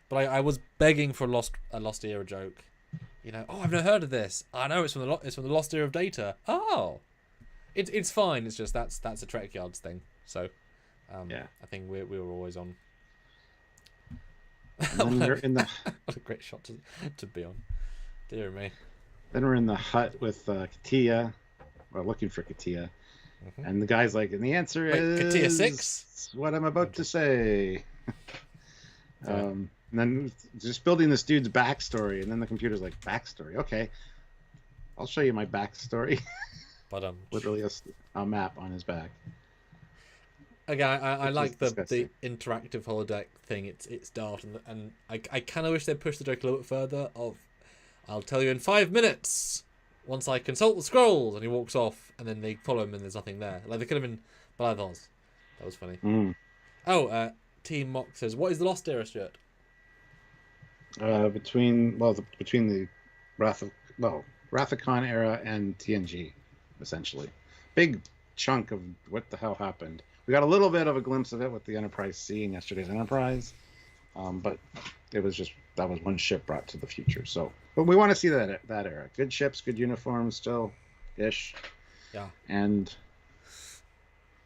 But I was begging for a lost era joke. You know, I've never heard of this. I know it's from the Lost Era of Data. Oh, it's fine. It's just that's a Trekyards thing. So, I think we were always on. And then we're in the... What a great shot to be on. Dear me. Then we're in the hut with Katia. We're looking for Katia. Mm-hmm. And the guy's like, and the answer is... Katia 6? What I'm about to say. And then just building this dude's backstory. And then the computer's like, backstory? Okay. I'll show you my backstory. But literally a map on his back. Again, I like the interactive holodeck thing. It's daft, and I kind of wish they'd pushed the joke a little bit further. I'll tell you in 5 minutes once I consult the scrolls, and he walks off, and then they follow him, and there's nothing there. Like they could have been, but I thought that was funny. Oh, Team Mock says, "What is the Lost Era shirt?" Between the Rathakhan era and TNG, essentially, big chunk of what the hell happened. We got a little bit of a glimpse of it with the Enterprise C in yesterday's Enterprise, but it was that was one ship brought to the future. So, but we want to see that era. Good ships, good uniforms, still ish. Yeah. And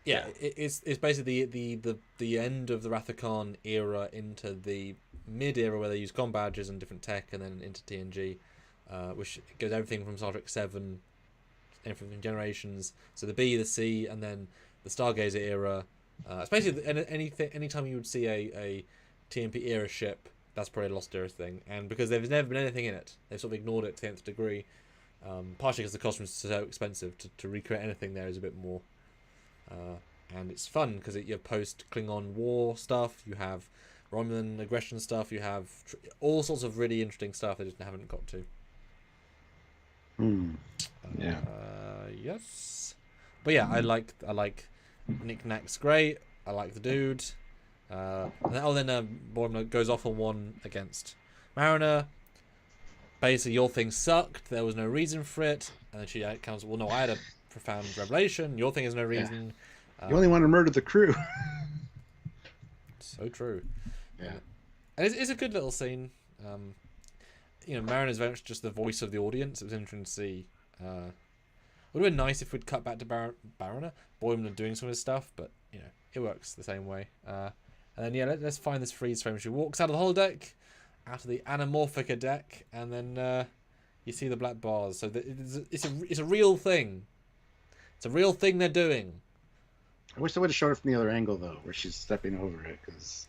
it's basically the end of the Rathakhan era into the mid era where they use comm badges and different tech, and then into TNG, which goes everything from Star Trek 7, everything from Generations. So the B, the C, and then the Stargazer era. It's basically anytime you would see a TMP era ship, that's probably a Lost Era thing. And because there's never been anything in it, they've sort of ignored it to the nth degree. Partially because the costumes are so expensive to recreate anything there is a bit more. And it's fun because you have post-Klingon war stuff, you have Romulan aggression stuff, you have all sorts of really interesting stuff they just haven't got to. Yeah. Yes. But yeah, I like Nick Nack's great. I like the dude. Then Bournemouth goes off on one against Mariner. Basically, your thing sucked. There was no reason for it. And then she comes, well, no, I had a profound revelation. Your thing is no reason. You only want to murder the crew. So true. Yeah. And it's a good little scene. Mariner's very much just the voice of the audience. It was interesting to see. It would have been nice if we'd cut back to Mariner, Bournemouth doing some of his stuff, but, it works the same way. And then, let's find this freeze frame. She walks out of the holodeck, out of the anamorphica deck, and then you see the black bars. So it's a real thing. It's a real thing they're doing. I wish they would have showed it from the other angle, though, where she's stepping over it, because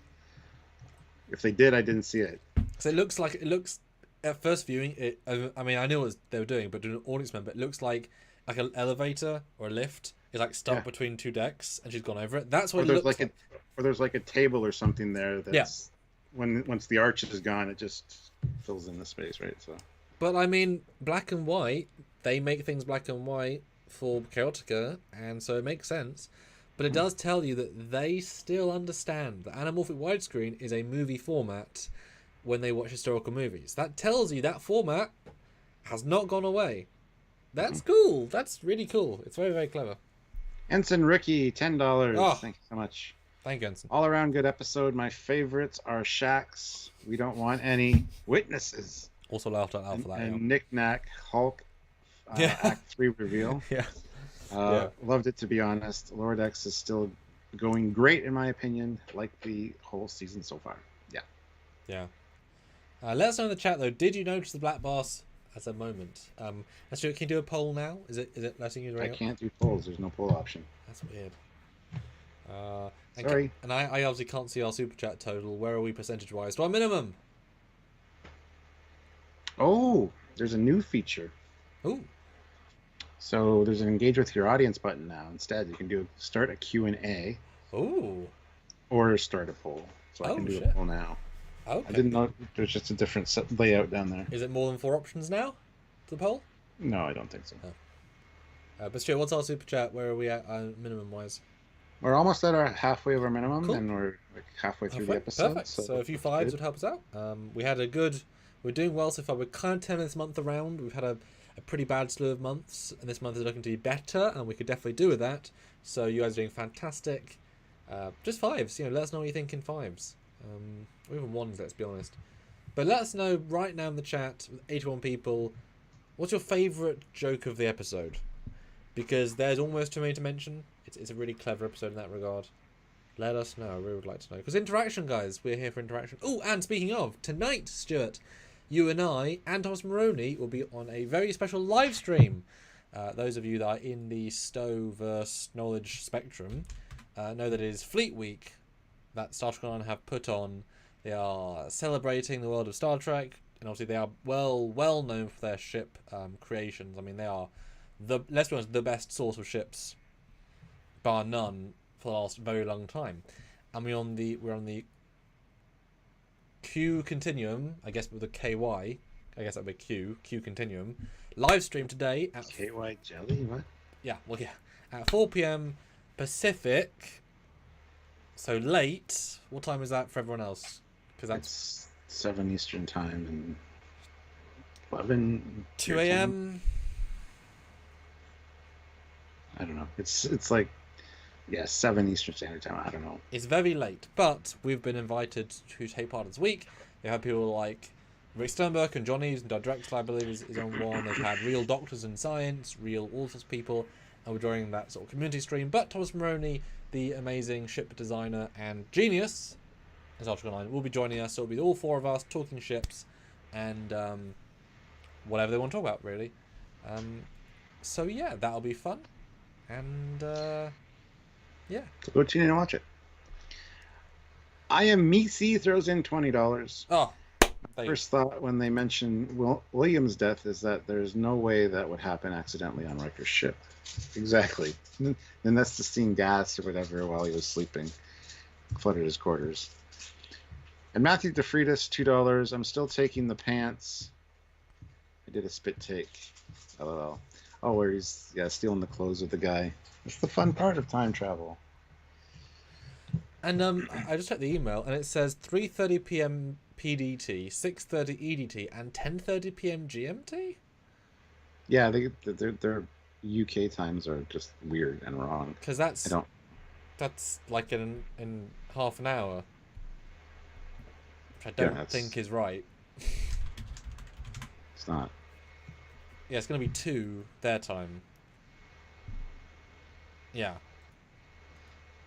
if they did, I didn't see it. So it looks at first viewing, I knew what they were doing, but to an audience member, it looks like an elevator or a lift is stuck between two decks, and she's gone over it. That's what it looks like. Or there's a table or something there that's once the arch is gone, it just fills in the space, right? So. But black and white, they make things black and white for Chaotica, and so it makes sense. But it does tell you that they still understand that anamorphic widescreen is a movie format when they watch historical movies. That tells you that format has not gone away. That's cool. That's really cool. It's very, very clever. Ensign Ricky, $10. Oh. Thank you so much. Thank you, Ensign. All around good episode. My favorites are Shax. We don't want any witnesses. Also laughed out loud for that. And Nick Nack, Hulk, Act 3 reveal. Loved it, to be honest. Lower Decks is still going great, in my opinion. Like the whole season so far. Yeah. Let us know in the chat, though. Did you notice the black boss as a moment? Can you do a poll now? Is it letting you? I can't do polls. There's no poll option. That's weird. Sorry. And I obviously can't see our super chat total. Where are we percentage-wise? To our minimum. Oh, there's a new feature. Ooh. So there's an engage with your audience button now. Instead, you can start a Q&A. Ooh. Or start a poll. So I can do a poll now. Okay. I didn't know there's just a different layout down there. Is it more than 4 options now to the poll? No, I don't think so. But Stuart, what's our super chat? Where are we at minimum-wise? We're almost at our halfway of our minimum, cool. And we're halfway through the episode. Perfect. So a few fives would help us out. We're doing well so far. We're kind of turning this month around. We've had a pretty bad slew of months, and this month is looking to be better, and we could definitely do with that. So you guys are doing fantastic. Just fives. Let us know what you think in fives. Or even ones, let's be honest. But let us know right now in the chat, with 81 people, what's your favourite joke of the episode? Because there's almost too many to mention. It's a really clever episode in that regard. Let us know. I really would like to know. Because interaction, guys. We're here for interaction. Oh, and speaking of, tonight, Stuart, you and I and Thomas Maroney will be on a very special live stream. Those of you that are in the Stowe-verse knowledge spectrum know that it is Fleet Week that Star Trek Online have put on. They are celebrating the world of Star Trek, and obviously they are well known for their ship creations. They are let's be honest, the best source of ships, bar none, for the last very long time. And we're on the Q Continuum, I guess with a KY, I guess that'd be Q Continuum, live stream today at KY Jelly, what? Yeah, at 4 p.m. Pacific. So late. What time is that for everyone else? Because that's 7 Eastern time and 11 2 a.m. I don't know. It's like 7 Eastern Standard Time. I don't know. It's very late, but we've been invited to take part this week. They have people like Rick Sternberg and John Eves and Doug Drexler, I believe, is on one. They've had real doctors in science, real all sorts of people, and we're joining that sort of community stream. But Thomas Maroney, the amazing ship designer and genius, as Star Trek Online, will be joining us. So it'll be all 4 of us talking ships and whatever they want to talk about, really. So yeah, that'll be fun. And yeah. So go tune in and watch it. I am Meesy throws in $20. Oh. First thought when they mentioned William's death is that there's no way that would happen accidentally on Riker's ship. Exactly. Then that's the scene gas or whatever while he was sleeping. Flooded his quarters. And Matthew DeFreitas, $2. I'm still taking the pants. I did a spit take. LOL. Oh, where he's stealing the clothes of the guy It's the fun part of time travel. And I just checked the email, and it says 3:30 p.m. PDT, 6:30 EDT, and 10:30 p.m. GMT. Yeah, their UK times are just weird and wrong. Because that's like in half an hour, which I don't think is right. It's not. Yeah, it's going to be 2 their time. Yeah.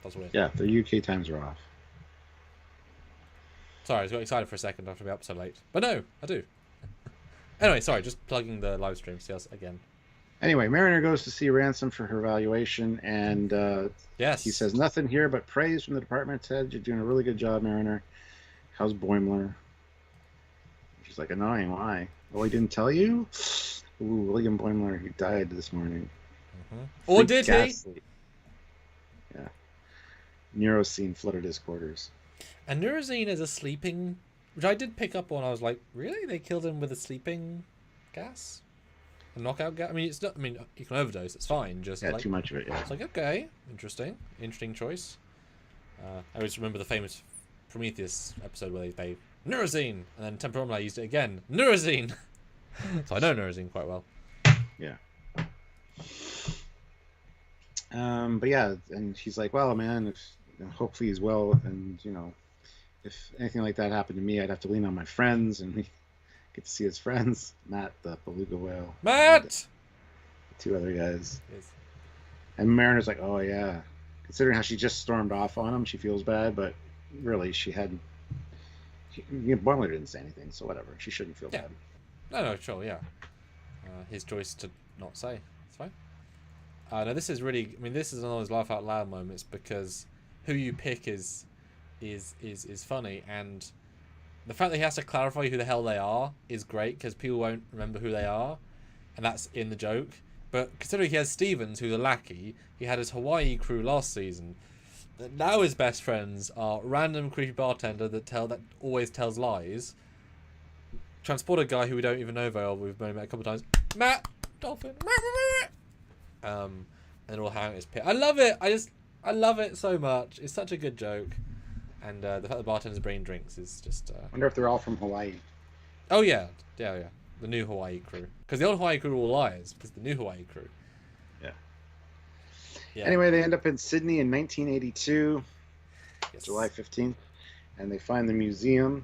That's weird. Yeah, their UK times are off. Sorry, I got excited for a second after being up so late. But no, I do. Anyway, sorry, just plugging the live stream sales again. Anyway, Mariner goes to see Ransom for her evaluation, and yes, he says nothing here but praise from the department head. You're doing a really good job, Mariner. How's Boimler? She's like, annoying. Why? Oh, he didn't tell you? Ooh, William Boimler, he died this morning. Mm-hmm. Or did ghastly. He? Yeah. Neuroscene flooded his quarters. And Neuroscene is a sleeping, which I did pick up on. I was like, really? They killed him with a sleeping gas? A knockout gas? I mean, it's not. I mean, you can overdose. It's fine. Just too much of it. Yeah. It's like, okay, interesting choice. I always remember the famous Prometheus episode where they Neuroscene, and then Temporal used it again. Neuroscene. So I know Neuroscene quite well. Yeah. But yeah, and she's like, well, man, hopefully he's well, and if anything like that happened to me, I'd have to lean on my friends, and we get to see his friends, Matt, the beluga whale, Matt, the 2 other guys. Yes. And Mariner's like, oh yeah, considering how she just stormed off on him, she feels bad, but really, Boimler didn't say anything, so whatever, she shouldn't feel bad. No, sure, yeah. His choice to not say, it's fine. No, this is really. I mean, this is one of those laugh out loud moments because who you pick is funny, and the fact that he has to clarify who the hell they are is great because people won't remember who they are, and that's in the joke. But considering he has Stevens, who's a lackey, he had his Hawaii crew last season. Now his best friends are random creepy bartender that always tells lies, transporter guy who we don't even know very well. We've only met a couple of times. Matt Dolphin. And they're all hanging at his pit. I love it. I love it so much. It's such a good joke. And the fact the bartender's brain drinks is just. I wonder if they're all from Hawaii. Oh yeah. The new Hawaii crew. Because the old Hawaii crew were all liars. Because the new Hawaii crew. Yeah. Anyway, they end up in Sydney in 1982, Yes. July 15th, and they find the museum.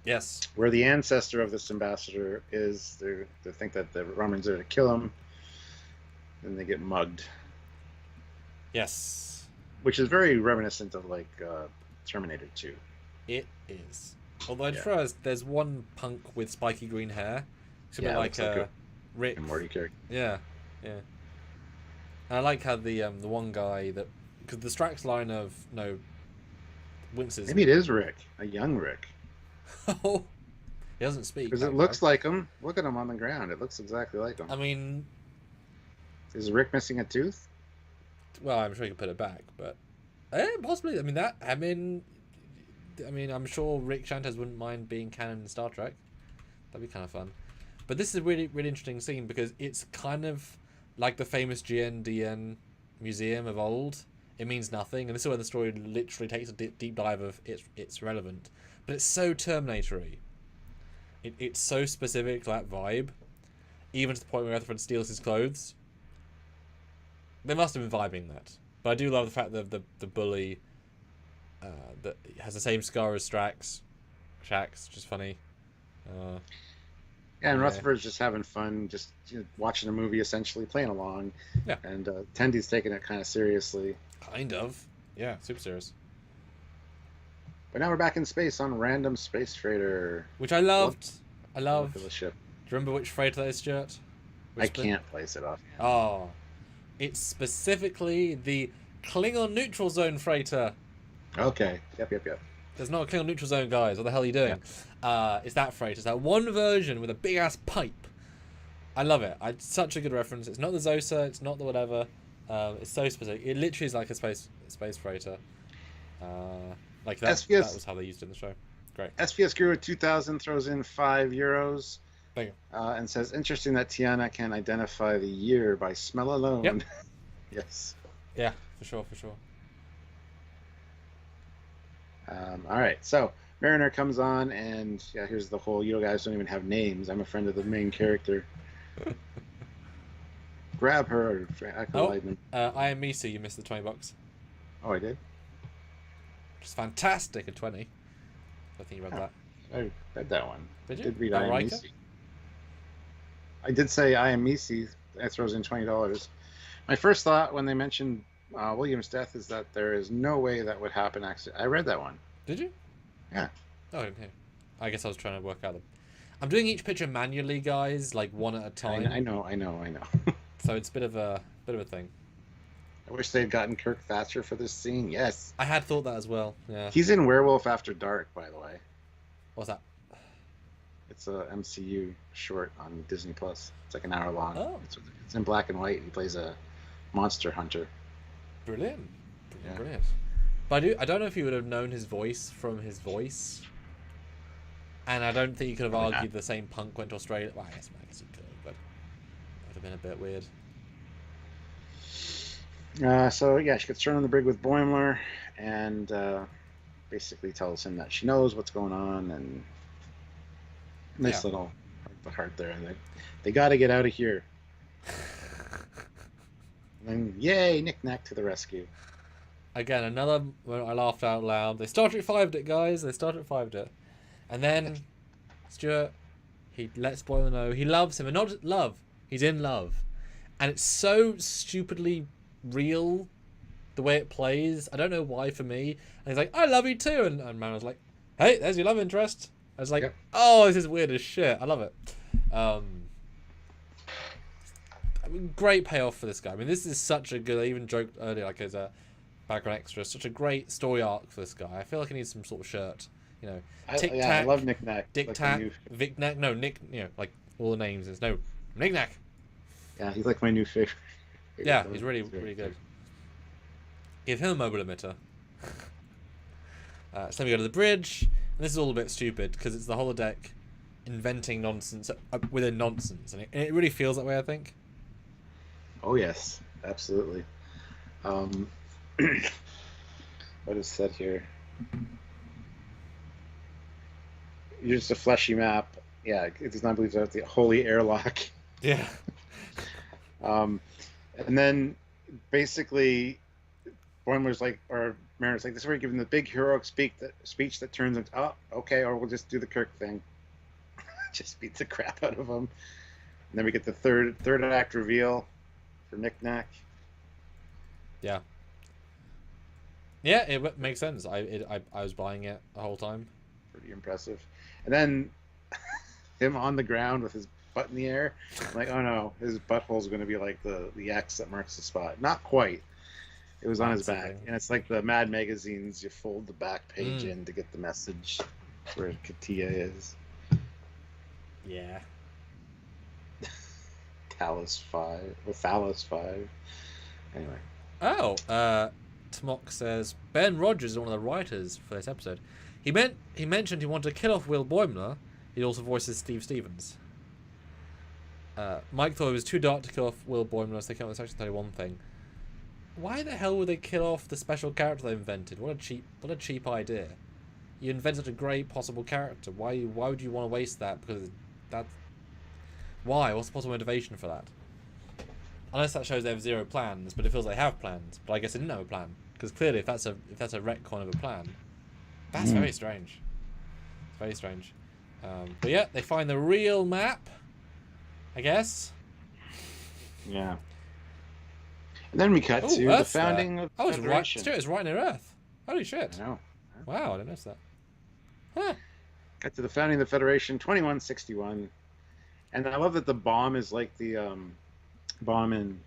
Yes. Where the ancestor of this ambassador is. They think that the Romans are to kill him. Then they get mugged. Yes. Which is very reminiscent of Terminator 2. It is. Although I just realized there's one punk with spiky green hair. It's a bit like a Rick. And Morty character. Yeah. And I like how the one guy because the Strax line of winces. Maybe it is Rick, a young Rick. Oh, he doesn't speak. Because it looks like him. Look at him on the ground. It looks exactly like him. I mean, is Rick missing a tooth? Well, I'm sure you can put it back, but possibly. I mean, I'm sure Rick Shantes wouldn't mind being canon in Star Trek. That'd be kind of fun. But this is a really, really interesting scene because it's kind of like the famous GNDN museum of old. It means nothing, and this is where the story literally takes a deep dive of it's relevant. But it's so Terminator-y. It's so specific to that vibe, even to the point where Rutherford steals his clothes. They must have been vibing that. But I do love the fact that the bully that has the same scar as Shax, which is funny. And Rutherford's just having fun, just watching a movie, essentially playing along. Yeah. And Tendy's taking it kind of seriously. Kind of. Yeah, super serious. But now we're back in space on Random Space Freighter. Which I loved. I loved. The ship. Do you remember which freighter that is, Stuart? I can't place it off. Oh. It's specifically the Klingon Neutral Zone freighter. Okay. Yep. There's not a Klingon Neutral Zone, guys. What the hell are you doing? Yeah. It's that freighter. It's that one version with a big-ass pipe. I love it. It's such a good reference. It's not the Zosa. It's not the whatever. It's so specific. It literally is like a space freighter. Like that was how they used it in the show. Great. SPS Guru 2000 throws in €5. Thank you. And says, interesting that Tiana can identify the year by smell alone. Yep. Yes. Yeah, for sure, for sure. All right, so Mariner comes on, and yeah, here's the whole. You guys don't even have names. I'm a friend of the main character. Grab her, Oh, acolyte. I am Misa. You missed the $20. Oh, I did. Which is fantastic at 20. I think you read Oh, that. I read that one. Did you? I did read About I Am Riker? Misi. I did say I Am Misi. That throws in $20. My first thought when they mentioned William's death is that there is no way that would happen. Actually, I read that one. Did you? Yeah. Oh, I didn't hear. I guess I was trying to work out the. I'm doing each picture manually, guys, like one at a time. I know. So it's a bit of a thing. I wish they had gotten Kirk Thatcher for this scene. Yes. I had thought that as well. Yeah. He's in Werewolf After Dark, by the way. What's that? It's a MCU short on Disney Plus. It's like an hour long. Oh. It's in black and white. He plays a monster hunter. Brilliant. Yeah. Brilliant. But I don't know if you would have known his voice from his voice. And I don't think you could have Probably argued the same punk went to Australia. Well, I guess you could, but it would have been a bit weird. So yeah, she gets thrown on the brig with Boimler, and basically tells him that she knows what's going on, and nice little heart there, and they got to get out of here. And then yay, Knick-Knack to the rescue. Again, another when I laughed out loud. They Star Trek 5'd it, guys. They Star Trek 5'd it. And then Stuart, he lets Boimler know he loves him, and not just love. He's in love, and it's so stupidly real the way it plays. I don't know why for me. And he's like, I love you too, and man was like, hey, there's your love interest. I was like, Yep. Oh, this is weird as shit. I love it. I mean, great payoff for this guy. I mean, this is such a good. I even joked earlier, like as a background extra, such a great story arc for this guy. I feel like he needs some sort of shirt. You know, Tic Tac. I love Knick-Knack. Dick Like Tac, my new- Vic Knack. No, Nick. You know, like all the names. There's no Nick Knack. Yeah, he's like my new favorite. Yeah, he's really good. Give him a mobile emitter. So then we go to the bridge, and this is all a bit stupid because it's the holodeck inventing nonsense within nonsense, and it really feels that way, I think. Oh yes, absolutely. What is said here? You're just a fleshy map. Yeah, it does not believe that the holy airlock. Yeah. And then basically, Boimler's like, or Mariner's like, this is where you give him the big heroic speech that turns into, oh, okay, or we'll just do the Kirk thing. Just beats the crap out of him. And then we get the third act reveal for Knick-Knack. Yeah. Yeah, it makes sense. I was buying it the whole time. Pretty impressive. And then him on the ground with his butt in the air. I'm like, oh no, his butthole's going to be like the X that marks the spot. Not quite. It was on his back. And it's like the Mad magazines. You fold the back page in to get the message where Katia is. Yeah. Talos 5. Or Thalos 5. Anyway. Oh, Tmok says Ben Rogers is one of the writers for this episode. He mentioned he wanted to kill off Will Boimler. He also voices Steve Stevens. Mike thought it was too dark to kill off Will Boimler, so they came up with the Section 31 thing. Why the hell would they kill off the special character they invented? What a cheap idea. You invented a great possible character. Why would you want to waste that? Because why? What's the possible motivation for that? Unless that shows they have zero plans, but it feels they have plans. But I guess they didn't have a plan, because clearly, if that's a retcon of a plan, that's very strange. It's very strange. But yeah, they find the real map, I guess. Yeah. And then we cut to the founding of the Federation. It's right near Earth. Holy shit. I know. Wow, I didn't notice that. Huh. Cut to the founding of the Federation, 2161. And I love that the bomb is like the bomb in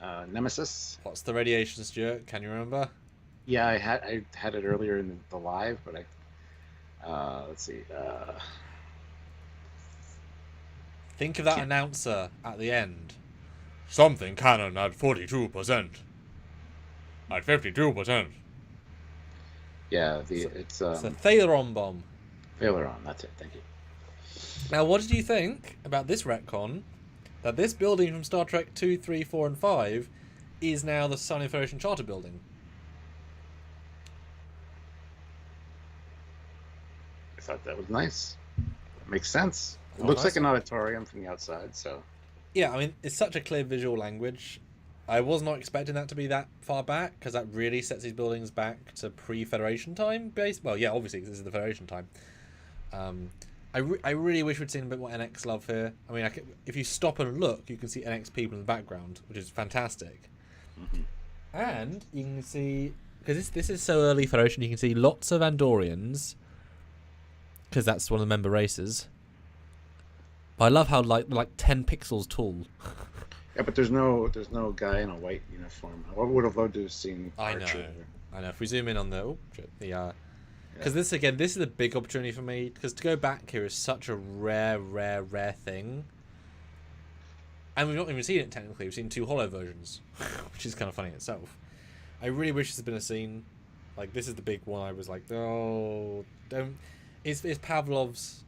Nemesis. What's the radiation, Stuart? Can you remember? Yeah, I had it earlier in the live, but let's see. Think of that announcer at the end. Something cannon at 42%. At 52%. Yeah, it's a Thaleron bomb. Thaleron, that's it. Thank you. Now, what did you think about this retcon? That this building from Star Trek 2, 3, 4, and 5 is now the Sun Federation Charter building. I thought that was nice. Makes sense. It Oh, looks nice. like an auditorium from the outside, so. Yeah, I mean, it's such a clear visual language. I was not expecting that to be that far back, because that really sets these buildings back to pre-Federation time. Well, yeah, obviously, 'cause this is the Federation time. I really wish we'd seen a bit more NX love here. I mean, if you stop and look, you can see NX people in the background, which is fantastic. Mm-hmm. And you can see, because this is so early Federation, you can see lots of Andorians, because that's one of the member races. But I love how like 10 pixels tall. Yeah, but there's no guy in a white uniform. I would have loved to have seen I Archer. know. If we zoom in on because this is a big opportunity for me, because to go back here is such a rare thing. And we've not even seen it technically. We've seen 2 holo versions, which is kind of funny in itself. I really wish this had been a scene. Like, this is the big one. I was like, oh, don't. It's Pavlov's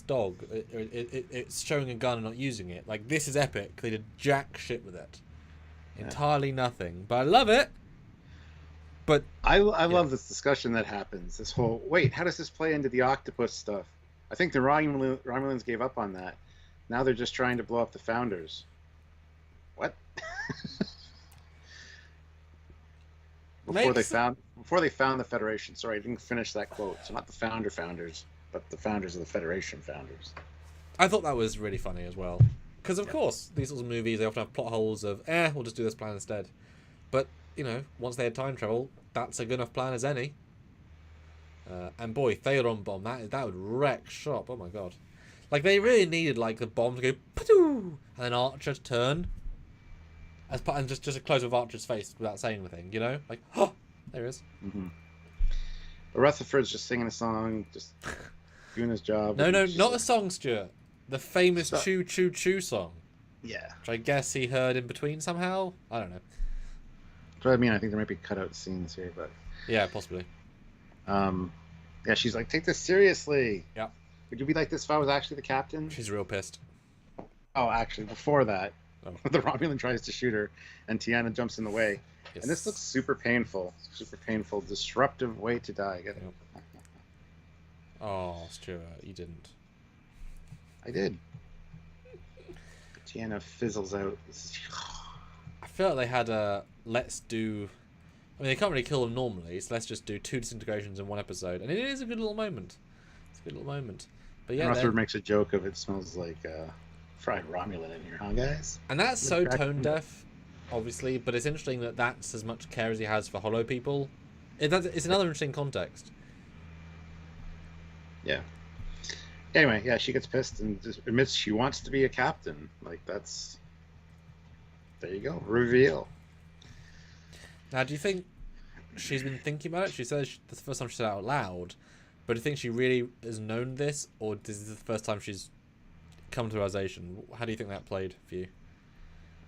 dog. It's showing a gun and not using it. Like, this is epic. They did jack shit with it. Yeah. Entirely nothing. But I love it. But I love this discussion that happens. This whole, wait, how does this play into the octopus stuff? I think the Romulans gave up on that. Now they're just trying to blow up the Founders. What? Before they found the Federation. Sorry, I didn't finish that quote. So not the Founders, but the founders of the Federation founders. I thought that was really funny as well. Because, of course, these sorts of movies, they often have plot holes of, we'll just do this plan instead. But, once they had time travel, that's a good enough plan as any. And boy, Theodon bomb, that would wreck shop. Oh my god. Like, they really needed, like, the bomb to go, and then Archer to turn. And just a close of Archer's face without saying anything, Like, oh, there he is. Mm-hmm. But Rutherford's just singing a song, just doing his job. No, not a song, Stuart. The famous Choo Choo Choo song. Yeah. Which I guess he heard in between somehow. I don't know. But I mean, I think there might be cutout scenes here, but... Yeah, possibly. Yeah, she's like, take this seriously. Yeah. Would you be like this if I was actually the captain? She's real pissed. Oh, actually, before that, the Romulan tries to shoot her, and Tiana jumps in the way. Yes. And this looks super painful, disruptive way to die. Get it? Yep. Oh, Stuart, you didn't. I did. Tiana fizzles out. I feel like they had a let's do. I mean, they can't really kill them normally, so let's just do 2 disintegrations in 1 episode, and it is a good little moment. It's a good little moment. But yeah, Rutherford makes a joke of it smells like fried Romulan in here, huh, guys? And that's so tone deaf, obviously. But it's interesting that that's as much care as he has for Holo people. It's another interesting context. Yeah. Anyway, yeah, she gets pissed and just admits she wants to be a captain. Like, that's... There you go. Reveal. Now, do you think she's been thinking about it? She says that's the first time she said it out loud. But do you think she really has known this? Or is this the first time she's come to realization? How do you think that played for you?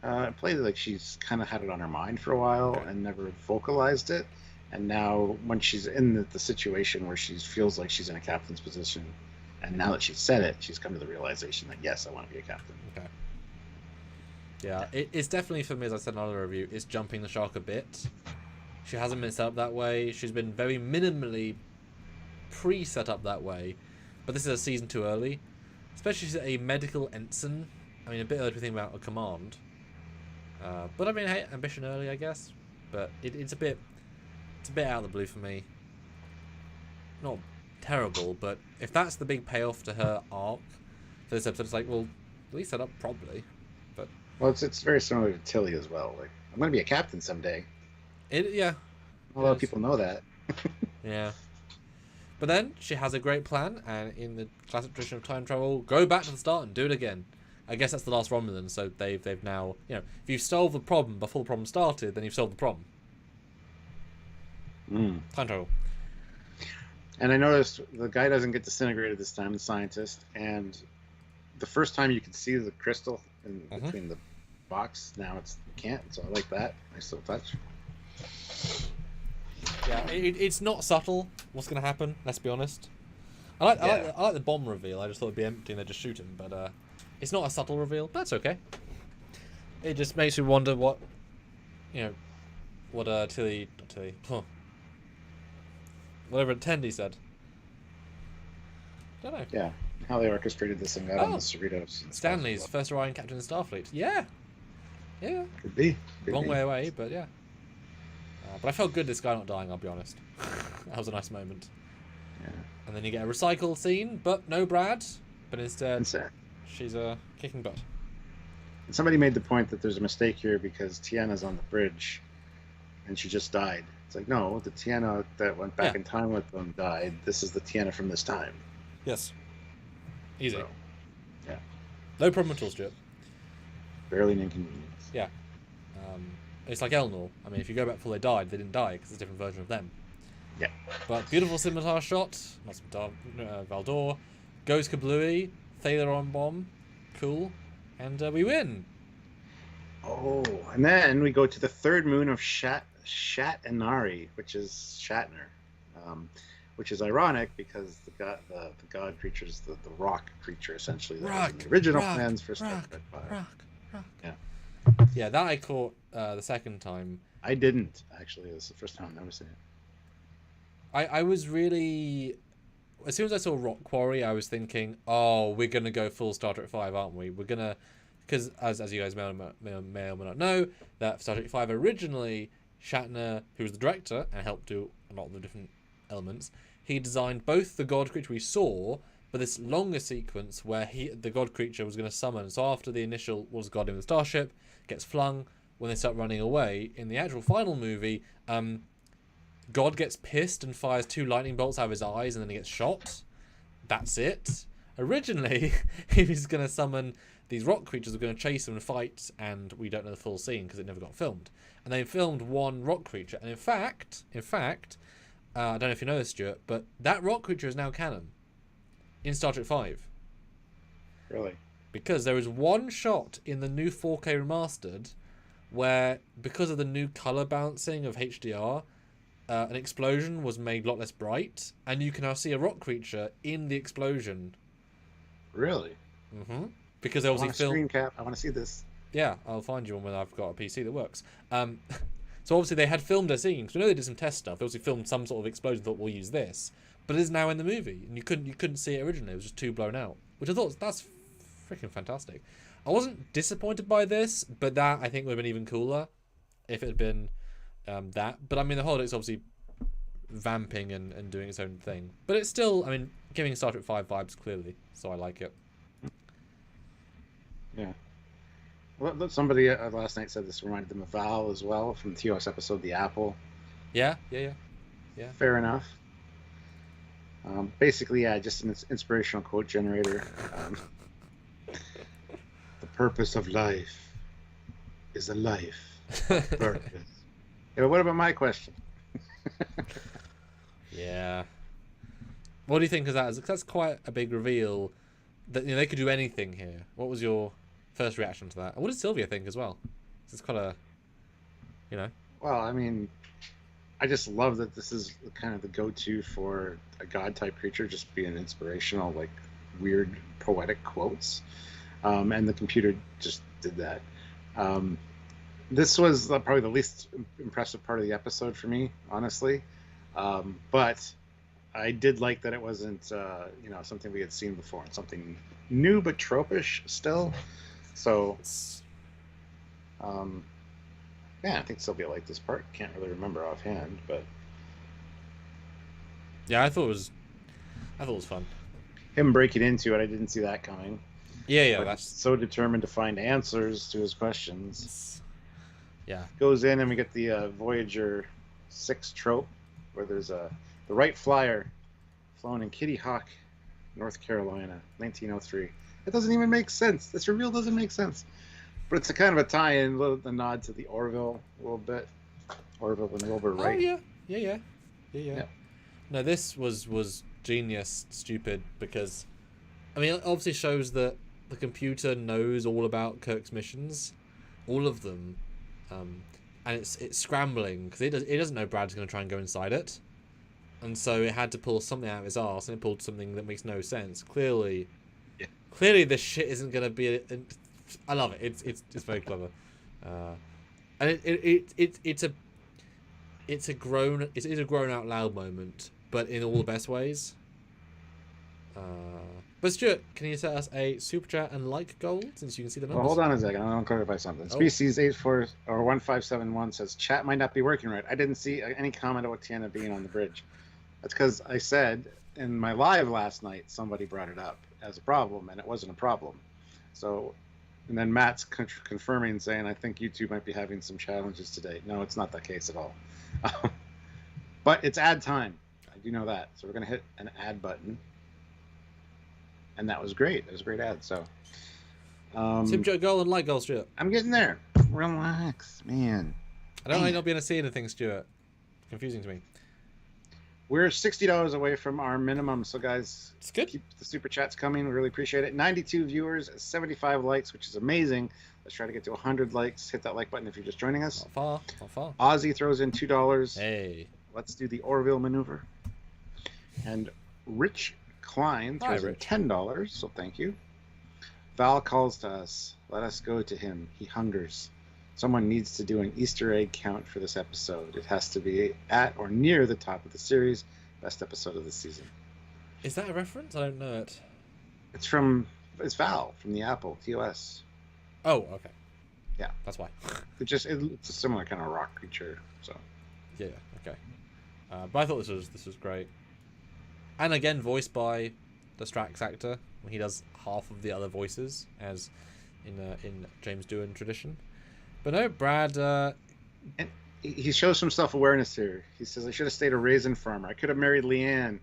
It played like she's kind of had it on her mind for a while and never vocalized it. And now when she's in the situation where she feels like she's in a captain's position, and now that she's said it, she's come to the realization that, yes, I want to be a captain. Okay. Yeah, it's definitely, for me, as I said in another review, it's jumping the shark a bit. She hasn't been set up that way. She's been very minimally pre-set up that way. But this is a season too early. Especially she's a medical ensign. I mean, a bit early to think about a command. But I mean, hey, ambition early, I guess. But it's a bit out of the blue for me. Not terrible, but if that's the big payoff to her arc for this episode, it's like, well, at least set up properly. But well, it's very similar to Tilly as well. Like, I'm going to be a captain someday. Yeah. A lot of people know that. Yeah. But then she has a great plan, and in the classic tradition of time travel, go back to the start and do it again. I guess that's the last Romulan, so they've now, if you've solved the problem before the problem started, then you've solved the problem. Time travel. And I noticed the guy doesn't get disintegrated this time, the scientist, and the first time you can see the crystal in between the box, now you can't, so I like that. Nice little touch. Yeah, it's not subtle what's going to happen, let's be honest. I like the bomb reveal. I just thought it'd be empty and they'd just shoot him, but it's not a subtle reveal, but that's okay. It just makes me wonder what you know, what Tilly, not Tilly, whatever Tendy said. Don't know. Yeah, how they orchestrated this thing out on the Oh, Cerritos. And Stanley's stuff. first Orion captain in Starfleet. Yeah, yeah. Could be. Could Long be. way away, but yeah. But I felt good this guy not dying, I'll be honest. That was a nice moment. Yeah. And then you get a recycle scene, but no Brad. But instead, And so- she's kicking butt. somebody made the point that there's a mistake here because Tiana's on the bridge, and she just died. It's like, no, the Tiana that went back in time with them died. This is the Tiana from this time. Yes. Easy. So, yeah. No problem at all, Stuart. Barely an inconvenience. Yeah. It's like Elnor. I mean, if you go back before they died, they didn't die because it's a different version of them. Yeah. But beautiful scimitar shot. Not scimitar. Valdor. Goes kablooey. Thaler on bomb. Cool. And we win. Oh, and then we go to the third moon of Shat-Inari, which is Shatner, which is ironic because the god creature is the rock creature, essentially. That was in the original plans for Star Trek V. Rock. Yeah. Yeah, that I caught the second time. I didn't, actually. It was the first time I'm noticing it. I was really... As soon as I saw Rock Quarry, I was thinking, oh, we're going to go full Star Trek V, aren't we? We're going to... Because, as you guys may or may not know, that for Star Trek V originally, Shatner, who was the director and helped do a lot of the different elements, he designed both the god creature we saw, but this longer sequence where the god creature was going to summon. So after the initial was god in the starship, gets flung, when they start running away, in the actual final movie, God gets pissed and fires 2 lightning bolts out of his eyes and then he gets shot. That's it. Originally, he was going to summon these rock creatures, were going to chase them and fight, and we don't know the full scene because it never got filmed. And they filmed one rock creature, and in fact, I don't know if you know this, Stuart, but that rock creature is now canon in Star Trek V. Really? Because there is one shot in the new 4K remastered where, because of the new color balancing of HDR, an explosion was made a lot less bright, and you can now see a rock creature in the explosion. Really? Mm-hmm. Because they obviously filmed... screen cap. I want to see this. Yeah, I'll find you one when I've got a PC that works. So obviously they had filmed a scene, because we know they did some test stuff. They obviously filmed some sort of explosion, thought we'll use this, but it is now in the movie, and you couldn't see it originally. It was just too blown out, which I thought that's freaking fantastic. I wasn't disappointed by this, but that I think would have been even cooler if it had been that. But I mean, the Holodeck's obviously vamping and doing its own thing, but it's still, I mean, giving Star Trek V vibes clearly, so I like it. Yeah. Well, somebody last night said this reminded them of Val as well from the TOS episode The Apple. Yeah. Fair enough. Basically, yeah, just an inspirational quote generator. The purpose of life is a life of purpose. Yeah, but what about my question? Yeah. What do you think of that? That's quite a big reveal that, you know, they could do anything here. What was your first reaction to that? And what did Sylvia think as well? It's quite a, you know. Well, I mean, I just love that this is kind of the go-to for a god-type creature, just being inspirational, like weird poetic quotes. And the computer just did that. This was probably the least impressive part of the episode for me, honestly. But I did like that it wasn't, something we had seen before, and something new but tropish still. So, yeah, I think Sylvia liked this part. Can't really remember offhand, but yeah, I thought it was fun. Him breaking into it, I didn't see that coming. Yeah, But that's he's so determined to find answers to his questions. yeah. Goes in and we get the Voyager 6 trope, where there's the Wright Flyer flown in Kitty Hawk, North Carolina, 1903. It doesn't even make sense. This reveal doesn't make sense. But it's a kind of a tie-in, a nod to the Orville a little bit. Orville and Wilbur Wright. Oh, yeah. No, this was genius, stupid, because, I mean, it obviously shows that the computer knows all about Kirk's missions, all of them, and it's scrambling, because it doesn't know Brad's going to try and go inside it, and so it had to pull something out of his arse, and it pulled something that makes no sense. Clearly this shit isn't going to be... I love it. It's very clever. And it's a grown out loud moment, but in all the best ways. But Stuart, can you set us a super chat and like goal since you can see the Well, numbers? hold on a second. I want to clarify something. Oh. Species 84 or 1571 says chat might not be working right. I didn't see any comment about Tiana being on the bridge. That's because I said in my live last night somebody brought it up as a problem, and it wasn't a problem. So, and then Matt's confirming, saying I think YouTube might be having some challenges today. No, it's not the case at all. But it's ad time. I do know that. So we're gonna hit an ad button. And that was great. It was a great ad. So, super chat goal and like goal, Stuart. I'm getting there. Relax, man. I don't like not being able to see anything, Stuart. It's confusing to me. We're $60 away from our minimum. So, guys, It's good. Keep the super chats coming. We really appreciate it. 92 viewers, 75 likes, which is amazing. Let's try to get to 100 likes. Hit that like button if you're just joining us. Not far. Not far. Ozzy throws in $2. Hey. Let's do the Orville maneuver. And Rich Klein throws in $10, so thank you. Val calls to us. Let us go to him. He hungers. Someone needs to do an Easter egg count for this episode. It has to be at or near the top of the series. Best episode of the season. Is that a reference? I don't know it. It's Val from the Apple TOS. Oh, okay. Yeah, that's why. It's a similar kind of rock creature. So. Yeah. Okay. But I thought this was great. And again, voiced by the Strax actor. He does half of the other voices, as in James Doohan tradition. But no, Brad. And he shows some self-awareness here. He says, "I should have stayed a raisin farmer. I could have married Leanne."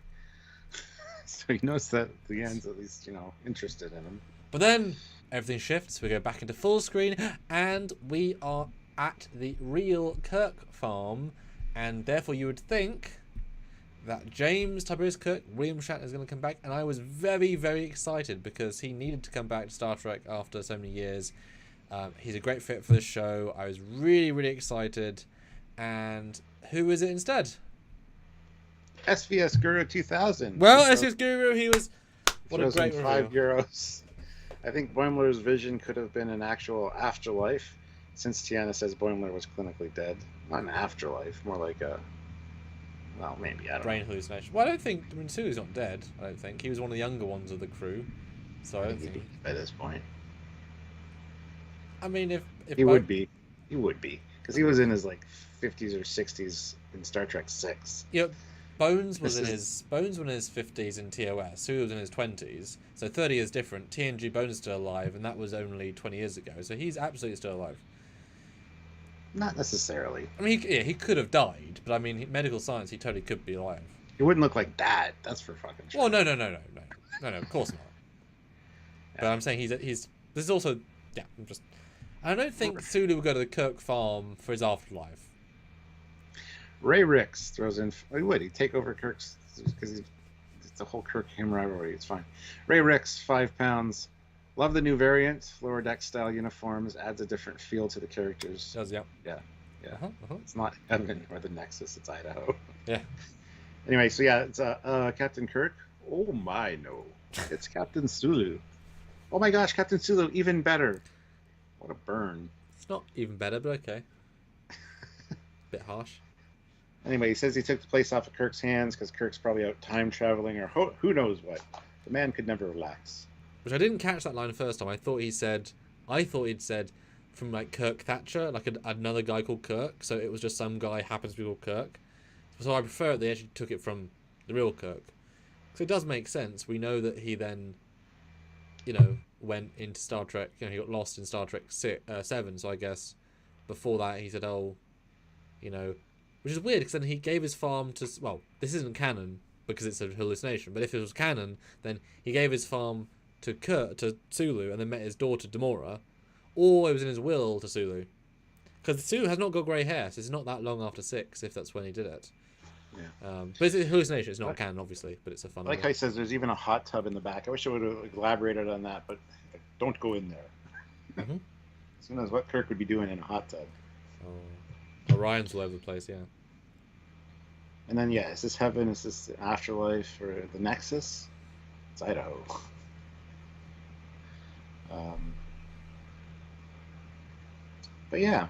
So he knows that Leanne's at least, interested in him. But then everything shifts. We go back into full screen, and we are at the real Kirk farm, and therefore you would think that James Tiberius Kirk, William Shatner, is going to come back, and I was very, very excited because he needed to come back to Star Trek after so many years. He's a great fit for the show. I was really, really excited. And who is it instead? SVS Guru 2000. Well, SVS Guru, he was... What a great €5. I think Boimler's vision could have been an actual afterlife, since Tiana says Boimler was clinically dead. Not an afterlife, more like a... Well, maybe, I don't know. Brain hallucination. Well, I don't think... Sulu's not dead, I don't think. He was one of the younger ones of the crew. So I don't think... By this point. I mean, if he would be. He would be. Because he was in his, 50s or 60s in Star Trek 6. Yeah, Bones was in his 50s in TOS. Sulu was in his 20s. So 30 years different. TNG Bones is still alive, and that was only 20 years ago. So he's absolutely still alive. Not necessarily. I mean, he could have died, but I mean, medical science, he totally could be alive. He wouldn't look like that. That's for fucking sure. Well, no, of course not. Yeah. But I'm saying he's. This is also, yeah. I don't think Sulu would go to the Kirk farm for his afterlife. Ray Ricks throws in. He would. He'd take over Kirk's because it's a whole Kirk-him rivalry. It's fine. Ray Ricks, £5. Love the new variant, lower deck style uniforms. Adds a different feel to the characters. Does, yeah. Yeah. It's not heaven or the Nexus. It's Idaho. Yeah. Anyway, so yeah, it's Captain Kirk. Oh my, no, it's Captain Sulu. Oh my gosh, Captain Sulu, even better. What a burn. It's not even better, but okay. Bit harsh. Anyway, he says he took the place off of Kirk's hands because Kirk's probably out time traveling or who knows what. The man could never relax. Which I didn't catch that line the first time. I thought he'd said from Kirk Thatcher, another guy called Kirk. So it was just some guy happens to be called Kirk. So I prefer it they actually took it from the real Kirk. So it does make sense. We know that he then, went into Star Trek. He got lost in Star Trek 7. So I guess before that he said, which is weird because then he gave his farm to. Well, this isn't canon because it's a hallucination. But if it was canon, then he gave his farm to Sulu and then met his daughter Demora, or it was in his will to Sulu. Because Sulu has not got grey hair, so it's not that long after 6 if that's when he did it. Yeah. But it's a hallucination. It's not canon, obviously, but it's a fun. Like I says, there's even a hot tub in the back. I wish I would have elaborated on that, but don't go in there. Mm-hmm. Who knows what Kirk would be doing in a hot tub? Oh, Orion's all over the place, yeah. And then, is this heaven? Is this the afterlife or the Nexus? It's Idaho. But yeah,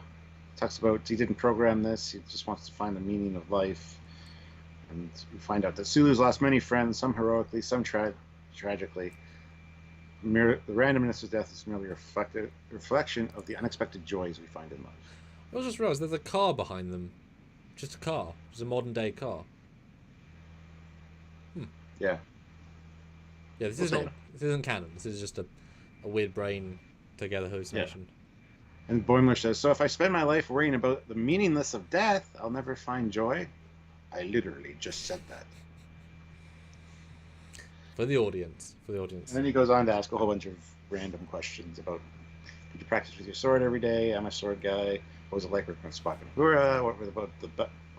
talks about he didn't program this. He just wants to find the meaning of life. And we find out that Sulu's lost many friends, some heroically, some tragically. The randomness of death is merely a reflection of the unexpected joys we find in life. I just realised there's a car behind them. Just a car. Just a modern day car. Yeah. Yeah, this isn't canon. This is just a weird brain together hallucination. Yeah. And Boimler says, so if I spend my life worrying about the meaningless of death, I'll never find joy. I literally just said that. For the audience. And then he goes on to ask a whole bunch of random questions about, did you practice with your sword every day? I'm a sword guy. What was it like working with Spock and Uhura? What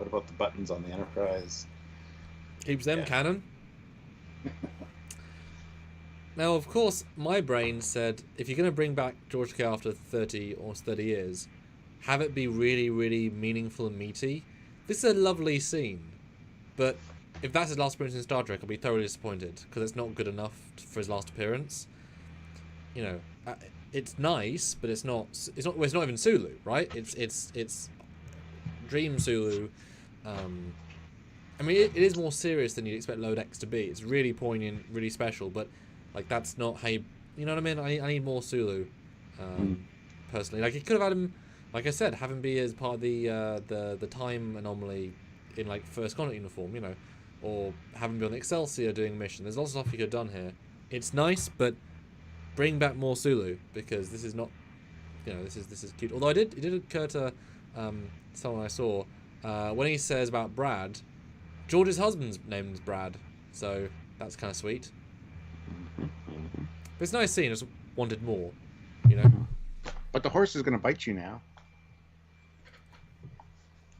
about the buttons on the Enterprise? Keeps them canon. Now, of course, my brain said, if you're going to bring back George Takei after 30 or 30 years, have it be really, really meaningful and meaty. This is a lovely scene, but if that's his last appearance in Star Trek, I'll be thoroughly disappointed, because it's not good enough for his last appearance. You know, it's nice, but it's not even Sulu, right? It's Dream Sulu. I mean, it is more serious than you'd expect Holodeck to be. It's really poignant, really special, but like that's not how you know what I mean? I need more Sulu, personally. Like, he could have had him, like I said, have him be as part of the time anomaly in like first contact uniform, you know, or have him be on the Excelsior doing a mission. There's lots of stuff you could have done here. It's nice, but bring back more Sulu, because this is not, you know, this is cute. Although it did occur to someone I saw when he says about Brad, George's husband's name is Brad, so that's kind of sweet. But it's a nice scene. I just wanted more, you know. But the horse is going to bite you now.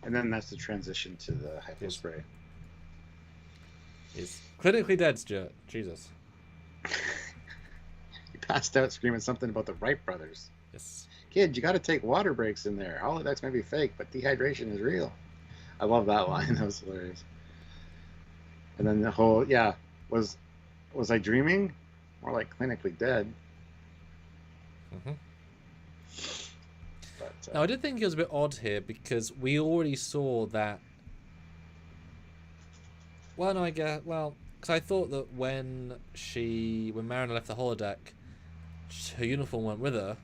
And then that's the transition to the hypo spray. He's clinically dead, Stuart. Jesus. He passed out screaming something about the Wright brothers. Yes. Kid, you got to take water breaks in there. Holodecks may be fake, but dehydration is real. I love that line. That was hilarious. And then the whole, was I dreaming? More like clinically dead. Mm-hmm. But, now, I did think it was a bit odd here, because we already saw that. Well, no, because I thought that when Mariner left the holodeck, her uniform went with her,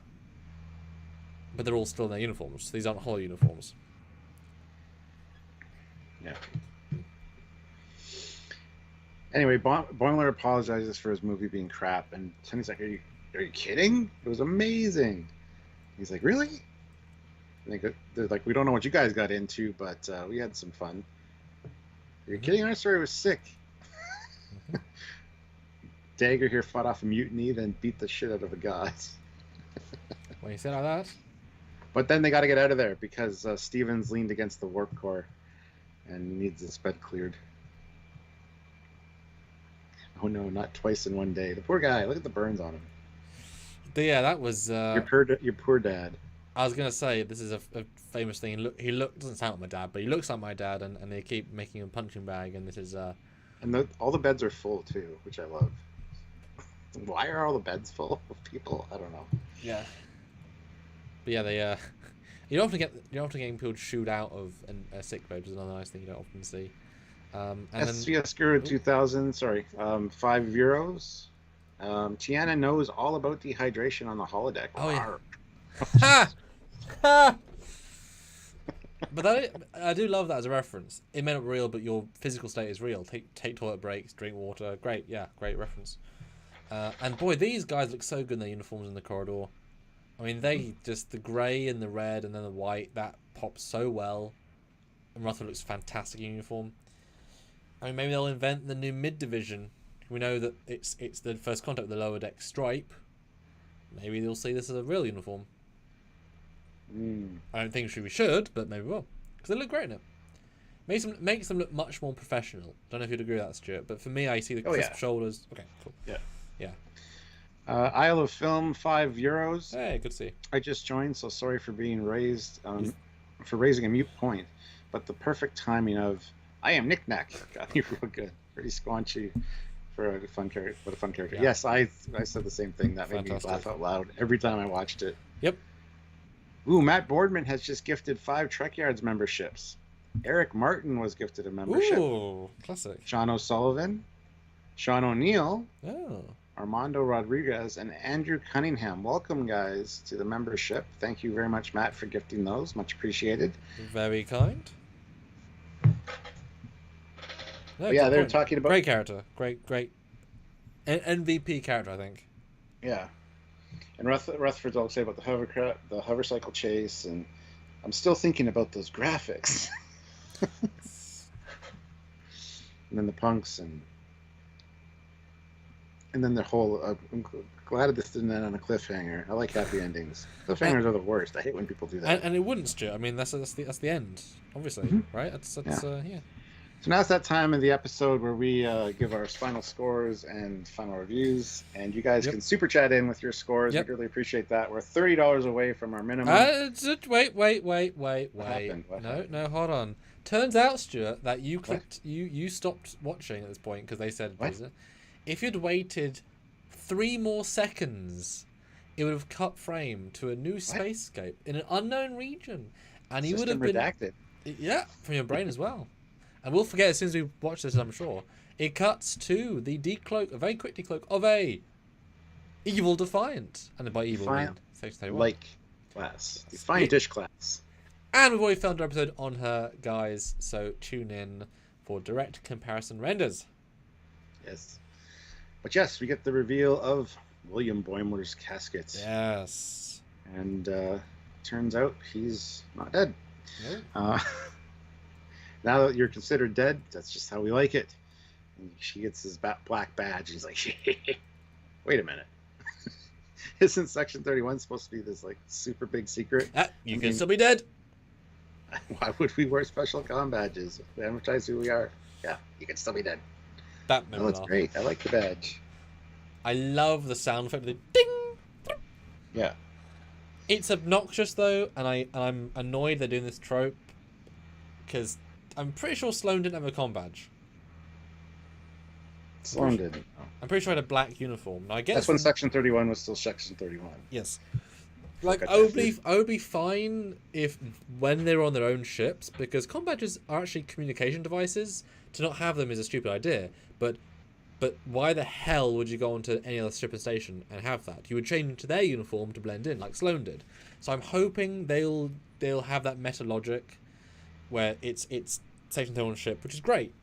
but they're all still in their uniforms. These aren't holo uniforms. Yeah. Anyway, Boimler apologizes for his movie being crap, and Sonny's like, "Are you kidding? It was amazing." He's like, "Really?" And they're like, "We don't know what you guys got into, but we had some fun." Are you kidding? Our story was sick. Dagger here fought off a mutiny, then beat the shit out of the gods. When you said all that. But then they got to get out of there, because Stevens leaned against the warp core and needs his bed cleared. Oh no, not twice in one day. The poor guy. Look at the burns on him. But yeah, that was your poor dad. I was gonna say, this is a famous thing. He doesn't sound like my dad, but he looks like my dad, and they keep making him a punching bag, and this is and all the beds are full too, which I love. Why are all the beds full of people? I don't know. Yeah. But yeah, they you don't often get people chewed out of a sick bed, which is another nice thing you don't often see. And SVS 2000, sorry, €5. Tiana knows all about dehydration on the holodeck. Oh yeah. Ha! Ha! But I do love that as a reference. It may not be real, but your physical state is real. Take toilet breaks, drink water. Great, yeah, great reference. And boy, these guys look so good in their uniforms in the corridor. I mean, the grey and the red and then the white, that pops so well. And Rutherford looks fantastic in uniform. I mean, maybe they'll invent the new mid-division. We know that it's the first contact with the lower deck stripe. Maybe they'll see this as a real uniform. I don't think we should, but maybe we will. Because they look great in it. Makes them look much more professional. Don't know if you'd agree with that, Stuart. But for me, I see the crisp shoulders. Okay, cool. Yeah. Yeah. Isle of Film, €5. Hey, good to see. I just joined, so sorry for being for raising a mute point. But the perfect timing of I am Knick Knack got me real good. Pretty squanchy for a fun character. What a fun character. Yeah. Yes, I said the same thing. That made me laugh out loud every time I watched it. Yep. Ooh, Matt Boardman has just gifted 5 Trekyards memberships. Eric Martin was gifted a membership. Ooh, classic. Sean O'Sullivan, Sean O'Neill, Oh. Armando Rodriguez, and Andrew Cunningham. Welcome, guys, to the membership. Thank you very much, Matt, for gifting those. Much appreciated. Very kind. No, yeah, they're talking about... Great character. Great MVP character, I think. Yeah. And Rutherford's all say about the hover cycle chase, and I'm still thinking about those graphics. And then the punks, and then the whole... I'm glad this didn't end on a cliffhanger. I like happy endings. Cliffhangers are the worst. I hate when people do that. And it wouldn't, Stuart. I mean, that's the end, obviously, right? That's yeah. So now it's that time of the episode where we give our final scores and final reviews, and you guys can super chat in with your scores. We really appreciate that. We're $30 away from our minimum. Wait. What happened? No, hold on. Turns out, Stuart, that you clicked, you stopped watching at this point because they said, if you'd waited 3 more seconds, it would have cut frame to a new spacescape in an unknown region, and you would have been redacted. Yeah, from your brain as well. And we'll forget as soon as we watch this, I'm sure. It cuts to the a very quick decloak of a evil Defiant. And by evil, I mean like class. Defiant-ish class. And we've already filmed our episode on her, guys, so tune in for direct comparison renders. Yes. But yes, we get the reveal of William Boimler's casket. Yes. And turns out he's not dead. No. Now that you're considered dead, that's just how we like it. And she gets his black badge. He's like, wait a minute. Isn't Section 31 supposed to be this like super big secret? You can still be dead. Why would we wear special comm badges? We advertise who we are. Yeah, you can still be dead. That's great. I like the badge. I love the sound effect of the ding. Yeah. It's obnoxious though, and I'm annoyed they're doing this trope because I'm pretty sure Sloane didn't have a comm badge. Sloane didn't. I'm pretty sure he had a black uniform. Now, I guess that's when Section 31 was still Section 31. Yes. Like, I would be fine if when they were on their own ships, because comm badges are actually communication devices. To not have them is a stupid idea. But why the hell would you go onto any other ship and station and have that? You would change into their uniform to blend in, like Sloane did. So I'm hoping they'll have that meta logic where it's Section 31 ship, which is great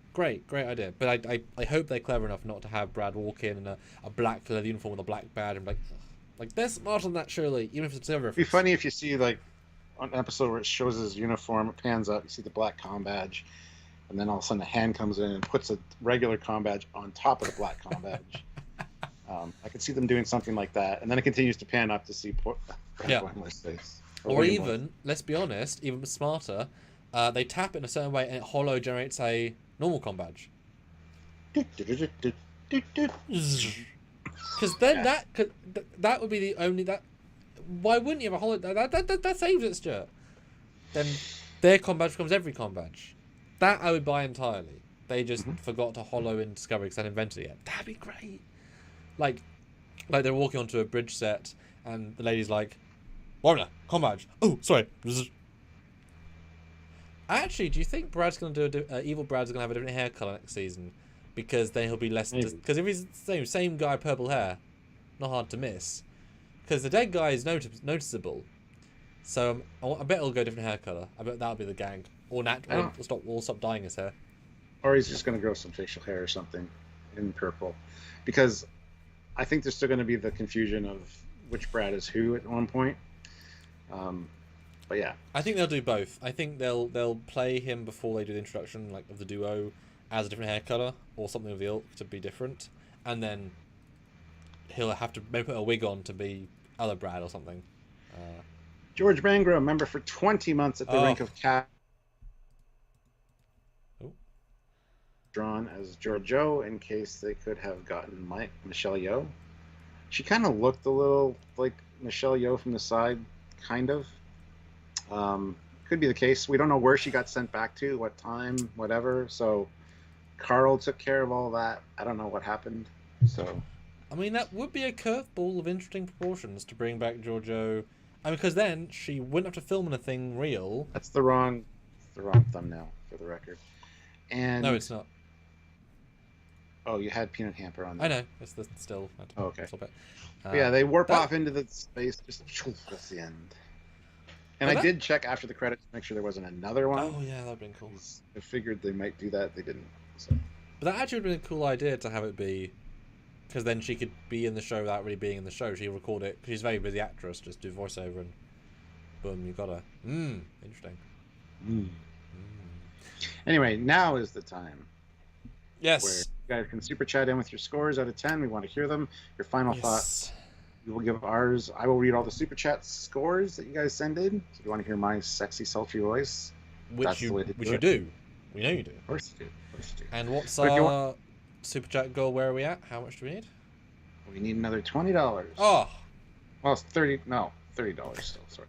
idea. But I hope they're clever enough not to have Brad walk in a black leather uniform with a black badge and like they're smart on that, surely, even if it's never. It'd be funny if you see like on an episode where it shows his uniform, it pans up, you see the black comm badge, and then all of a sudden a hand comes in and puts a regular comm badge on top of the black comm badge. I could see them doing something like that, and then it continues to pan up to see Boimler's face. Or even, let's be honest, even smarter, they tap it in a certain way and it holo generates a normal comm badge. Because then that would be the only why wouldn't you have a holo that saves it, Stuart? Then their comm badge becomes every comm badge. That I would buy entirely. They just forgot to holo in Discovery because they hadn't invented it yet. That'd be great. Like they're walking onto a bridge set and the lady's like, Warner, comm badge. Oh, sorry. Actually, do you think Brad's going to do evil Brad's going to have a different hair color next season? Because then he'll be less... Because if he's the same guy, purple hair, not hard to miss. Because the dead guy is noticeable. So I bet it'll go different hair color. I bet that'll be the gag. Or we'll stop dyeing his hair. Or he's just going to grow some facial hair or something in purple. Because I think there's still going to be the confusion of which Brad is who at one point. But yeah, I think they'll do both. I think they'll play him before they do the introduction, like of the duo, as a different hair color or something of the ilk to be different, and then he'll have to maybe put a wig on to be other Brad or something. George Mangro, member for 20 months at the rank of Cap. Drawn as Giorgio in case they could have gotten Michelle Yeoh. She kind of looked a little like Michelle Yeoh from the side, kind of. Could be the case. We don't know where she got sent back to, what time, whatever. So Carl took care of all that. I don't know what happened. So I mean, that would be a curveball of interesting proportions to bring back Giorgio I mean, because then she wouldn't have to film anything real. That's the wrong thumbnail for the record. And No, it's not. oh, you had Peanut Hamper on there. I know. It's still. Oh, okay. Stop it. Yeah, they warp off into the space. Just that's the end. And I did check after the credits to make sure there wasn't another one. Oh yeah, that'd been cool. I figured they might do that. They didn't. So. But that actually would have been a cool idea to have it be, because then she could be in the show without really being in the show. She'd record it. She's a very busy actress. Just do voiceover and boom, you got her. Interesting. Anyway, now is the time. Yes. Where you guys can super chat in with your scores out of 10. We want to hear them. Your final thoughts. We will give ours. I will read all the super chat scores that you guys send in. So if you want to hear my sexy, sultry voice, which you do. We know you do. Of course you do. And what's our super chat goal? Where are we at? How much do we need? We need another $20. Oh. Well, it's $30 still. Sorry.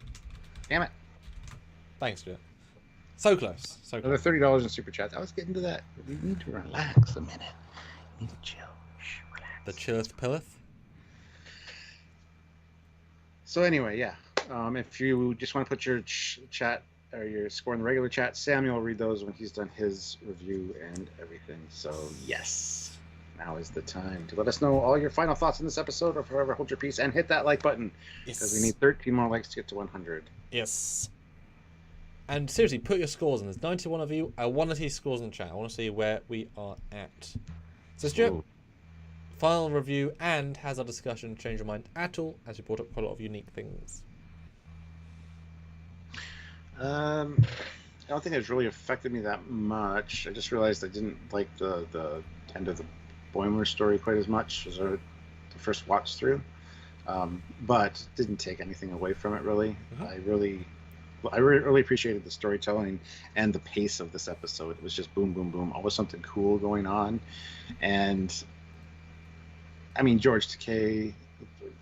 Damn it. Thanks, Stuart. So close. Another $30 in super chats. I was getting to that. We need to relax a minute. We need to chill. Relax. The chilleth pilleth. So anyway, yeah. If you just want to put your chat or your score in the regular chat, Samuel will read those when he's done his review and everything. So yes, now is the time to let us know all your final thoughts in this episode, or forever hold your peace and hit that like button, because we need 13 more likes to get to 100. Yes. And seriously, put your scores in. There's 91 of you. I want to see scores in the chat. I want to see where we are at. So Stuart, final review, and has our discussion changed your mind at all, as you brought up quite a lot of unique things? I don't think it's really affected me that much. I just realized I didn't like the end of the Boimler story quite as much as the first watch through, but didn't take anything away from it really. I really appreciated the storytelling and the pace of this episode. It was just boom, boom, boom. Always something cool going on, and I mean George Takei,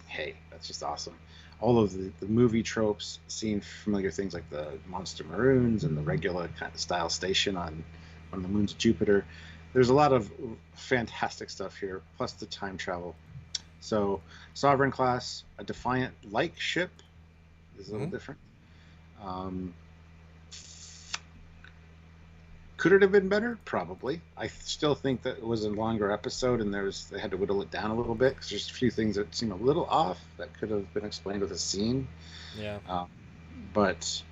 hey, that's just awesome. All of the movie tropes, seeing familiar things like the monster maroons and the regular kind of style station on one of the moons of Jupiter. There's a lot of fantastic stuff here, plus the time travel. So Sovereign class, a Defiant-like ship, is a little different. Could it have been better? Probably. I still think that it was a longer episode, and they had to whittle it down a little bit because there's a few things that seem a little off that could have been explained with a scene. Yeah. But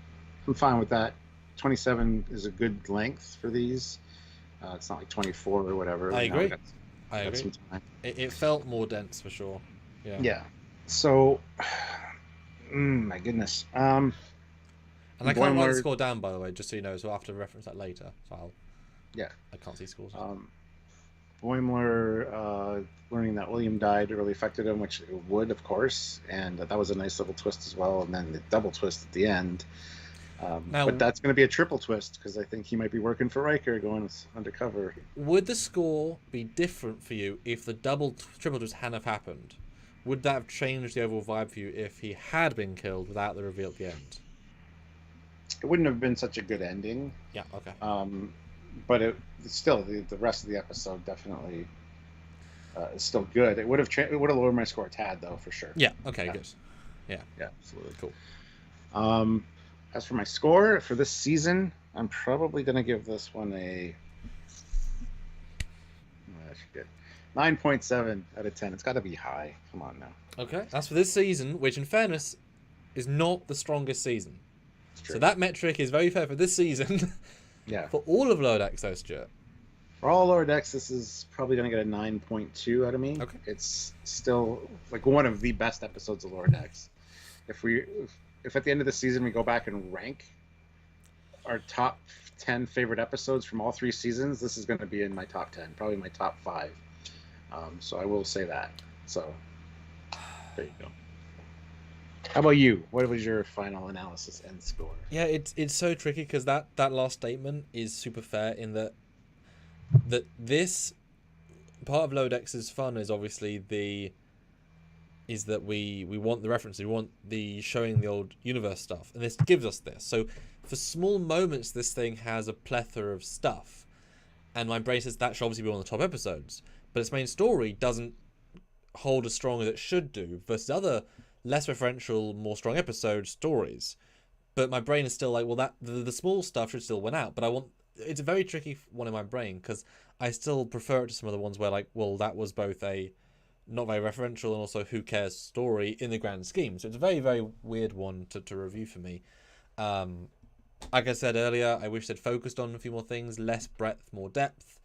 I'm fine with that. 27 is a good length for these. It's not like 24 or whatever. I agree. I agree. Some time. It felt more dense for sure. Yeah. Yeah. So, my goodness. And I can't write the score down, by the way, just so you know, so I'll have to reference that later. So I can't see scores. Boimler learning that William died really affected him, which it would, of course, and that was a nice little twist as well, and then the double twist at the end. Now, but that's going to be a triple twist, because I think he might be working for Riker, going undercover. Would the score be different for you if the triple twist hadn't have happened? Would that have changed the overall vibe for you if he had been killed without the reveal at the end? It wouldn't have been such a good ending. Yeah, okay. But still, the rest of the episode definitely is still good. It would have lowered my score a tad, though, for sure. Yeah, okay, good. Yeah, absolutely. Cool. As for my score for this season, I'm probably going to give this one a 9.7 out of 10. It's got to be high. Come on now. Okay, that's for this season, which in fairness is not the strongest season. So that metric is very fair for this season. Yeah. For all of Lower Decks, though, Stuart. For all Lower Decks, this is probably going to get a 9.2 out of me. Okay. It's still like one of the best episodes of Lower Decks. If at the end of the season we go back and rank our top 10 favorite episodes from all 3 seasons, this is going to be in my top 10, probably my top 5. So I will say that. So there you go. How about you? What was your final analysis and score? Yeah, it's so tricky because that last statement is super fair in that this part of Lower Decks' fun is obviously that we want the reference, we want the showing the old universe stuff, and this gives us this. So for small moments, this thing has a plethora of stuff, and my brain says that should obviously be one of the top episodes, but its main story doesn't hold as strong as it should do versus other less referential, more strong episode stories. But my brain is still like, well, that the small stuff should still win out. But it's a very tricky one in my brain because I still prefer it to some of the ones where like, well, that was both a not very referential and also who cares story in the grand scheme. So it's a very, very weird one to review for me. Like I said earlier, I wish they'd focused on a few more things, less breadth, more depth.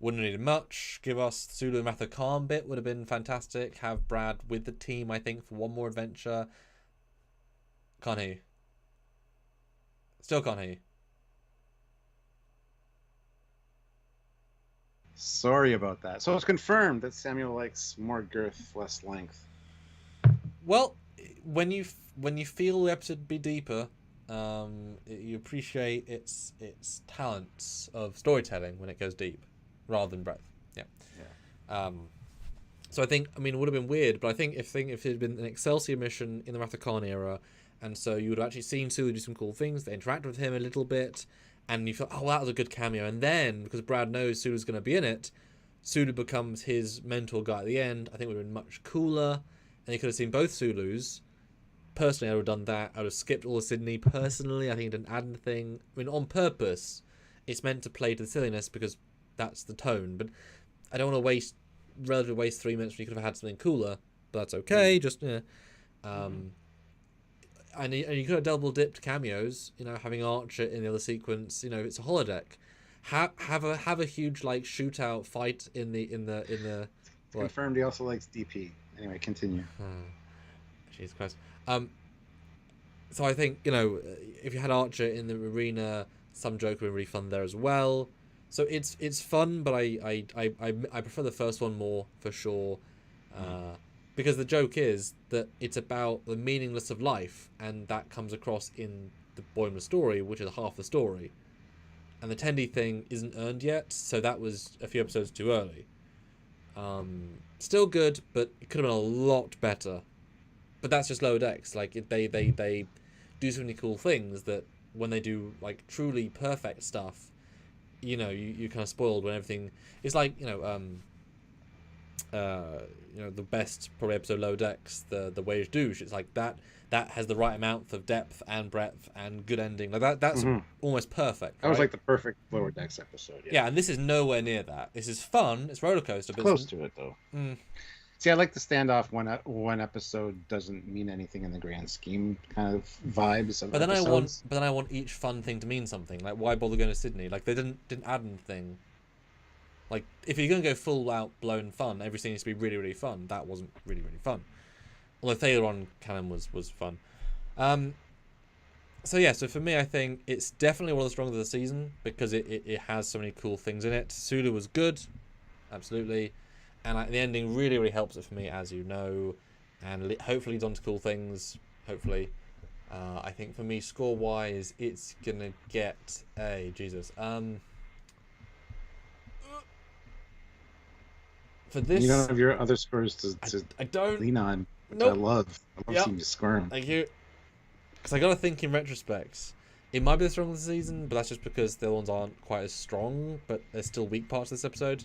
Wouldn't have needed much. Give us Sulu and Wrath of Khan bit would have been fantastic. Have Brad with the team, I think, for one more adventure. Can't hear you. Still can't hear you. Sorry about that. So it's confirmed that Samuel likes more girth, less length. Well, when you feel the episode be deeper, you appreciate its talents of storytelling when it goes deep, rather than breadth. Yeah. So I think, I mean, it would have been weird, but I think if it had been an Excelsior mission in the Wrath of Khan era, and so you would have actually seen Sulu do some cool things, they interact with him a little bit, and you felt, oh, that was a good cameo. And then, because Brad knows Sulu's going to be in it, Sulu becomes his mentor guy at the end. I think it would have been much cooler, and you could have seen both Sulus. Personally, I would have done that. I would have skipped all of Sydney. Personally, I think it didn't add anything. I mean, on purpose, it's meant to play to the silliness because that's the tone. But I don't want to relatively waste 3 minutes when you could have had something cooler. But that's okay. Just, yeah. And you could have double dipped cameos, having Archer in the other sequence. It's a holodeck. Have a huge like shootout fight in the. It's confirmed he also likes DP. Anyway, continue. Jesus Christ. So I think if you had Archer in the arena, some joke would be really fun there as well. So it's fun, but I prefer the first one more for sure. Because the joke is that it's about the meaningless of life, and that comes across in the Boimler story, which is half the story. And the Tendi thing isn't earned yet, so that was a few episodes too early. Still good, but it could have been a lot better. But that's just Lower Decks. Like they do so many cool things that when they do like truly perfect stuff, you kind of spoiled when everything. It's like the best probably episode Lower Decks, the Wage Douche. It's like that has the right amount of depth and breadth and good ending. Like that's almost perfect. That was like the perfect Lower Decks episode. Yeah, and this is nowhere near that. This is fun. It's roller coaster. It's close to it though. See, I like the standoff when one episode doesn't mean anything in the grand scheme kind of vibes of episodes. But then I want each fun thing to mean something. Like, why bother going to Sydney? Like, they didn't add anything. Like, if you're going to go full out blown fun, everything needs to be really, really fun. That wasn't really, really fun. Although Thaleron canon was fun. So for me, I think it's definitely one of the strongest of the season because it has so many cool things in it. Sulu was good, absolutely. And the ending really, really helps it for me, as you know. And hopefully leads on to cool things. Hopefully. I think for me, score-wise, it's going to get a... Jesus. For this... You don't have your other scores to I don't lean on, which nope. I love. I love seeing you squirm. Thank you. Because I got to think in retrospect. It might be the strongest season, but that's just because the ones aren't quite as strong, but there's still weak parts of this episode.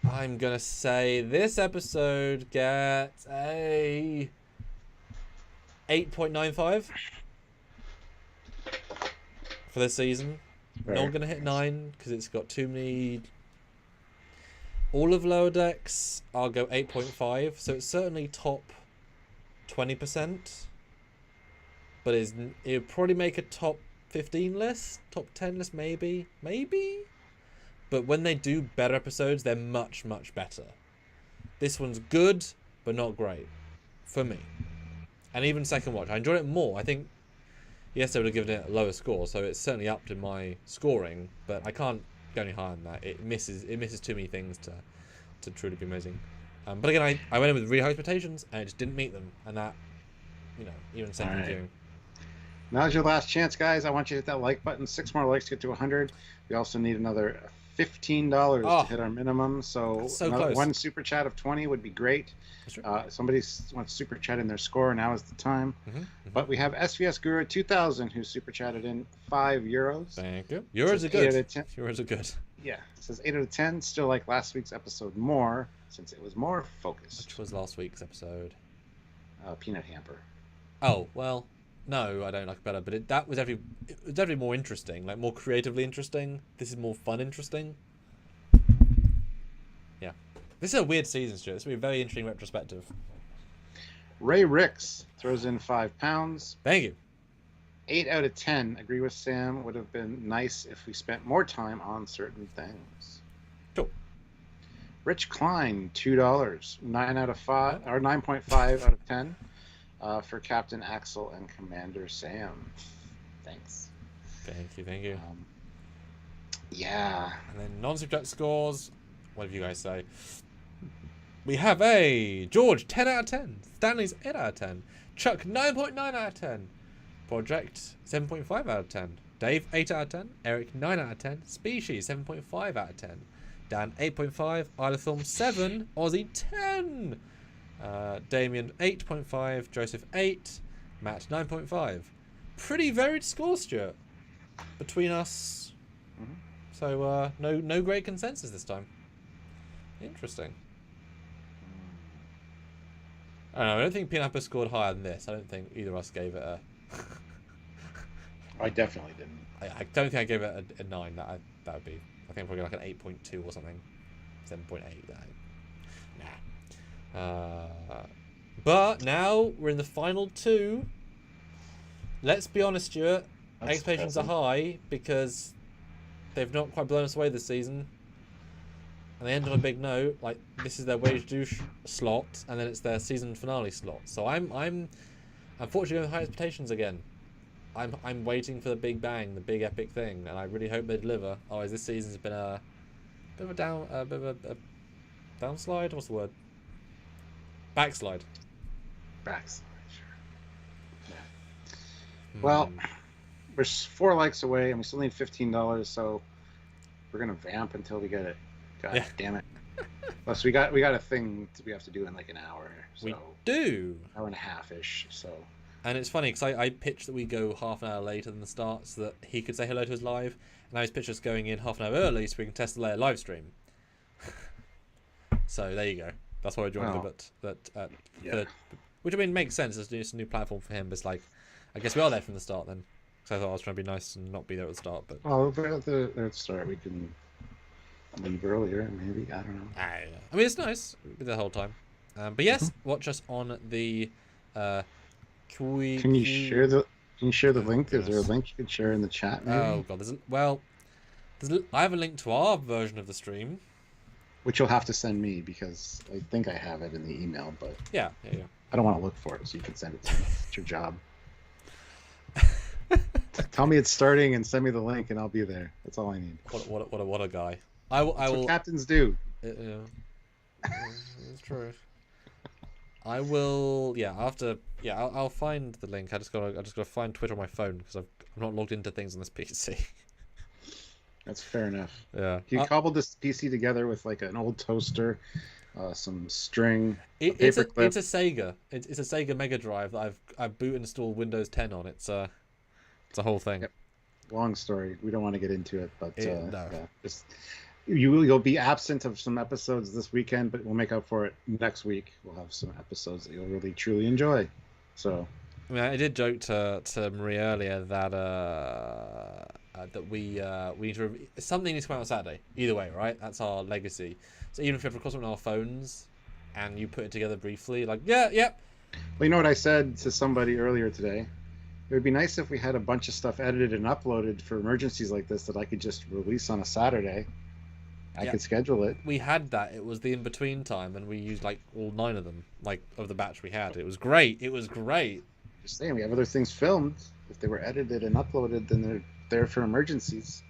I'm going to say this episode gets a 8.95 for this season. Fair. Not going to hit 9 because it's got too many... All of Lower Decks, I'll go 8.5. So it's certainly top 20%. But it'll probably make a top 15 list, top 10 list, maybe. But when they do better episodes, they're much, much better. This one's good, but not great. For me. And even second watch, I enjoyed it more. I think, yes, I would have given it a lower score, so it's certainly upped in my scoring, but I can't go any higher than that. It misses too many things to truly be amazing. But again, I went in with really high expectations, and it just didn't meet them. And that, even second viewing. Now's your last chance, guys. I want you to hit that like button. 6 more likes to get to 100. We also need another $15 to hit our minimum. So one super chat of 20 would be great. Somebody wants super chat in their score. Now is the time. But we have SVS Guru 2000 who super chatted in €5. Thank you. Yours are good. Yours are good. Yeah. It says 8 out of 10. Still like last week's episode more since it was more focused. Which was last week's episode? Peanut Hamper. Oh well, no, I don't like it better. But it was definitely more interesting, like more creatively interesting. This is more fun interesting. Yeah, this is a weird season, Stuart. This will be a very interesting retrospective. Ray Ricks throws in £5. Thank you. 8 out of 10. Agree with Sam. Would have been nice if we spent more time on certain things. Cool. Rich Klein, $2. 9 out of 5 or 9.5 out of 10 for Captain Axel and Commander Sam. Thanks. Thank you. Yeah. And then non-subject scores. What do you guys say? We have a George 10 out of 10. Stanley's 8 out of 10. Chuck 9.9 out of 10. Project 7.5 out of 10. Dave 8 out of 10. Eric 9 out of 10. Species 7.5 out of 10. Dan 8.5. Isla 7. Aussie 10. Damien 8.5. Joseph 8. Matt 9.5. Pretty varied scores, Stuart, between us. Mm-hmm. So no great consensus this time. Interesting. I don't know. I don't think Peanut Butter scored higher than this. I don't think either of us gave it a. I definitely didn't. I don't think I gave it a 9. That would be. I think probably like an 8.2 or something. 7.8. Nah. But now we're in the final 2. Let's be honest, Stuart. Expectations are high because they've not quite blown us away this season. And they end on a big note, like this is their Wage Douche slot, and then it's their season finale slot. So I'm unfortunately with high expectations again. I'm waiting for the big bang, the big epic thing, and I really hope they deliver. Otherwise, this season's been a bit of a downslide. What's the word? Backslide. Backslide, sure. Yeah. Well, we're 4 likes away, and we still need $15. So we're gonna vamp until we get it. God damn it! Plus, we got a thing we have to do in like an hour. So we do. Hour and a half ish. So. And it's funny because I pitched that we go half an hour later than the start so that he could say hello to us live, and I was pitched us going in half an hour early so we can test the layer live stream. So there you go. That's why I joined which I mean makes sense. It's a new platform for him, but it's like I guess we are there from the start then. So I thought I was trying to be nice and not be there at the start, but at the start we can leave earlier, maybe. I don't know. I mean, it's nice the whole time. But yes, watch us on the. Can you share the link? Is there a link you can share in the chat? Maybe? Oh god, I have a link to our version of the stream, which you'll have to send me because I think I have it in the email, but yeah. I don't want to look for it, so you can send it to me. It's your job. Tell me it's starting and send me the link, and I'll be there. That's all I need. What a guy. That's what captains do. Yeah, it's true. I will. Yeah, after. Yeah, I'll find the link. I just gotta find Twitter on my phone because I'm not logged into things on this PC. That's fair enough. Yeah. You cobbled this PC together with like an old toaster, some string. It's a Sega. It's a Sega Mega Drive that I've boot installed Windows 10 on. It's a whole thing. Yep. Long story. We don't want to get into it, but no. yeah, just. You'll be absent of some episodes this weekend, but we'll make up for it next week. We'll have some episodes that you'll really truly enjoy. So, I mean, I did joke to Marie earlier that we need to something needs to come out on Saturday. Either way, right? That's our legacy. So even if we have to record something on our phones and you put it together briefly, like Well, you know what I said to somebody earlier today? It would be nice if we had a bunch of stuff edited and uploaded for emergencies like this that I could just release on a Saturday. I could schedule it. We had that. It was the in-between time, and we used like all 9 of them, like of the batch we had. It was great. Just saying, we have other things filmed. If they were edited and uploaded, then they're there for emergencies.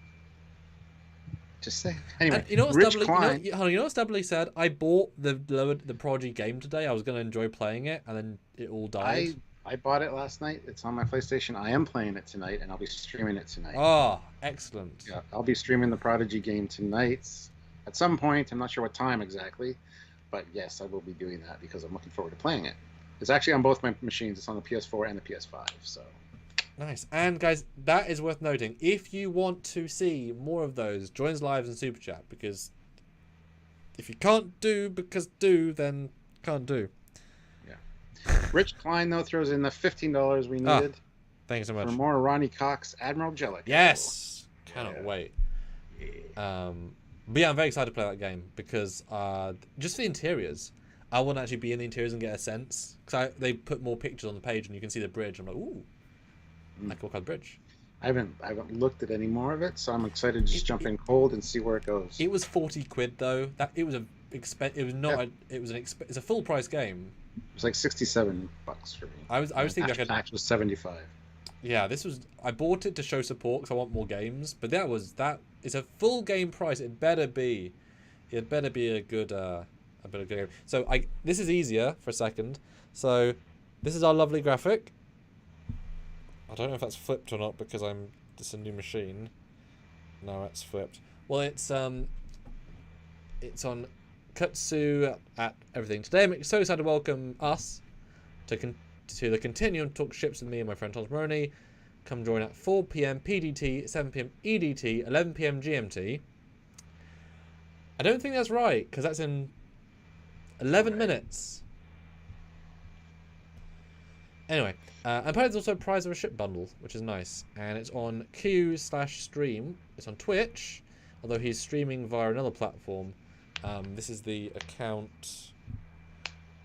Just saying. Anyway, and you know what's Rich doubly, Klein. you know what's doubly sad? I bought the Prodigy game today. I was going to enjoy playing it, and then it all died. I bought it last night. It's on my PlayStation. I am playing it tonight, and I'll be streaming it tonight. Oh, excellent. Yeah, I'll be streaming the Prodigy game tonight. At some point, I'm not sure what time exactly, but yes, I will be doing that because I'm looking forward to playing it. It's actually on both my machines. It's on the PS4 and the PS5. So nice. And guys, that is worth noting. If you want to see more of those, join us lives and super chat because if you can't do because do, then can't do. Yeah. Rich Klein, though, throws in the $15 we Ah, needed thank you so for much. more Ronnie Cox Admiral Jellicoe. Yes! Cannot Yeah. wait. Yeah. But yeah, I'm very excited to play that game because just the interiors. I want to actually be in the interiors and get a sense. Because they put more pictures on the page and you can see the bridge. I'm like, ooh, like what kind of bridge? I haven't looked at any more of it, so I'm excited to just jump in cold and see where it goes. It was 40 quid though. It was it's a full price game. It was like $67 for me. I was thinking after tax was 75. Yeah, I bought it to show support because I want more games, but it's a full game price. It better be a good game. So this is easier for a second. So this is our lovely graphic. I don't know if that's flipped or not because it's a new machine. No, it's flipped. Well, it's on Kutsu at everything. Today I'm so excited to welcome us to the Continuum Talk Ships with me and my friend Thomas Maroney. Come join at 4 p.m. PDT, 7 p.m. EDT, 11 p.m. GMT. I don't think that's right because that's in 11 minutes. Anyway, and there's also a prize of a ship bundle, which is nice. And it's on Q/stream. It's on Twitch, although he's streaming via another platform. This is the account,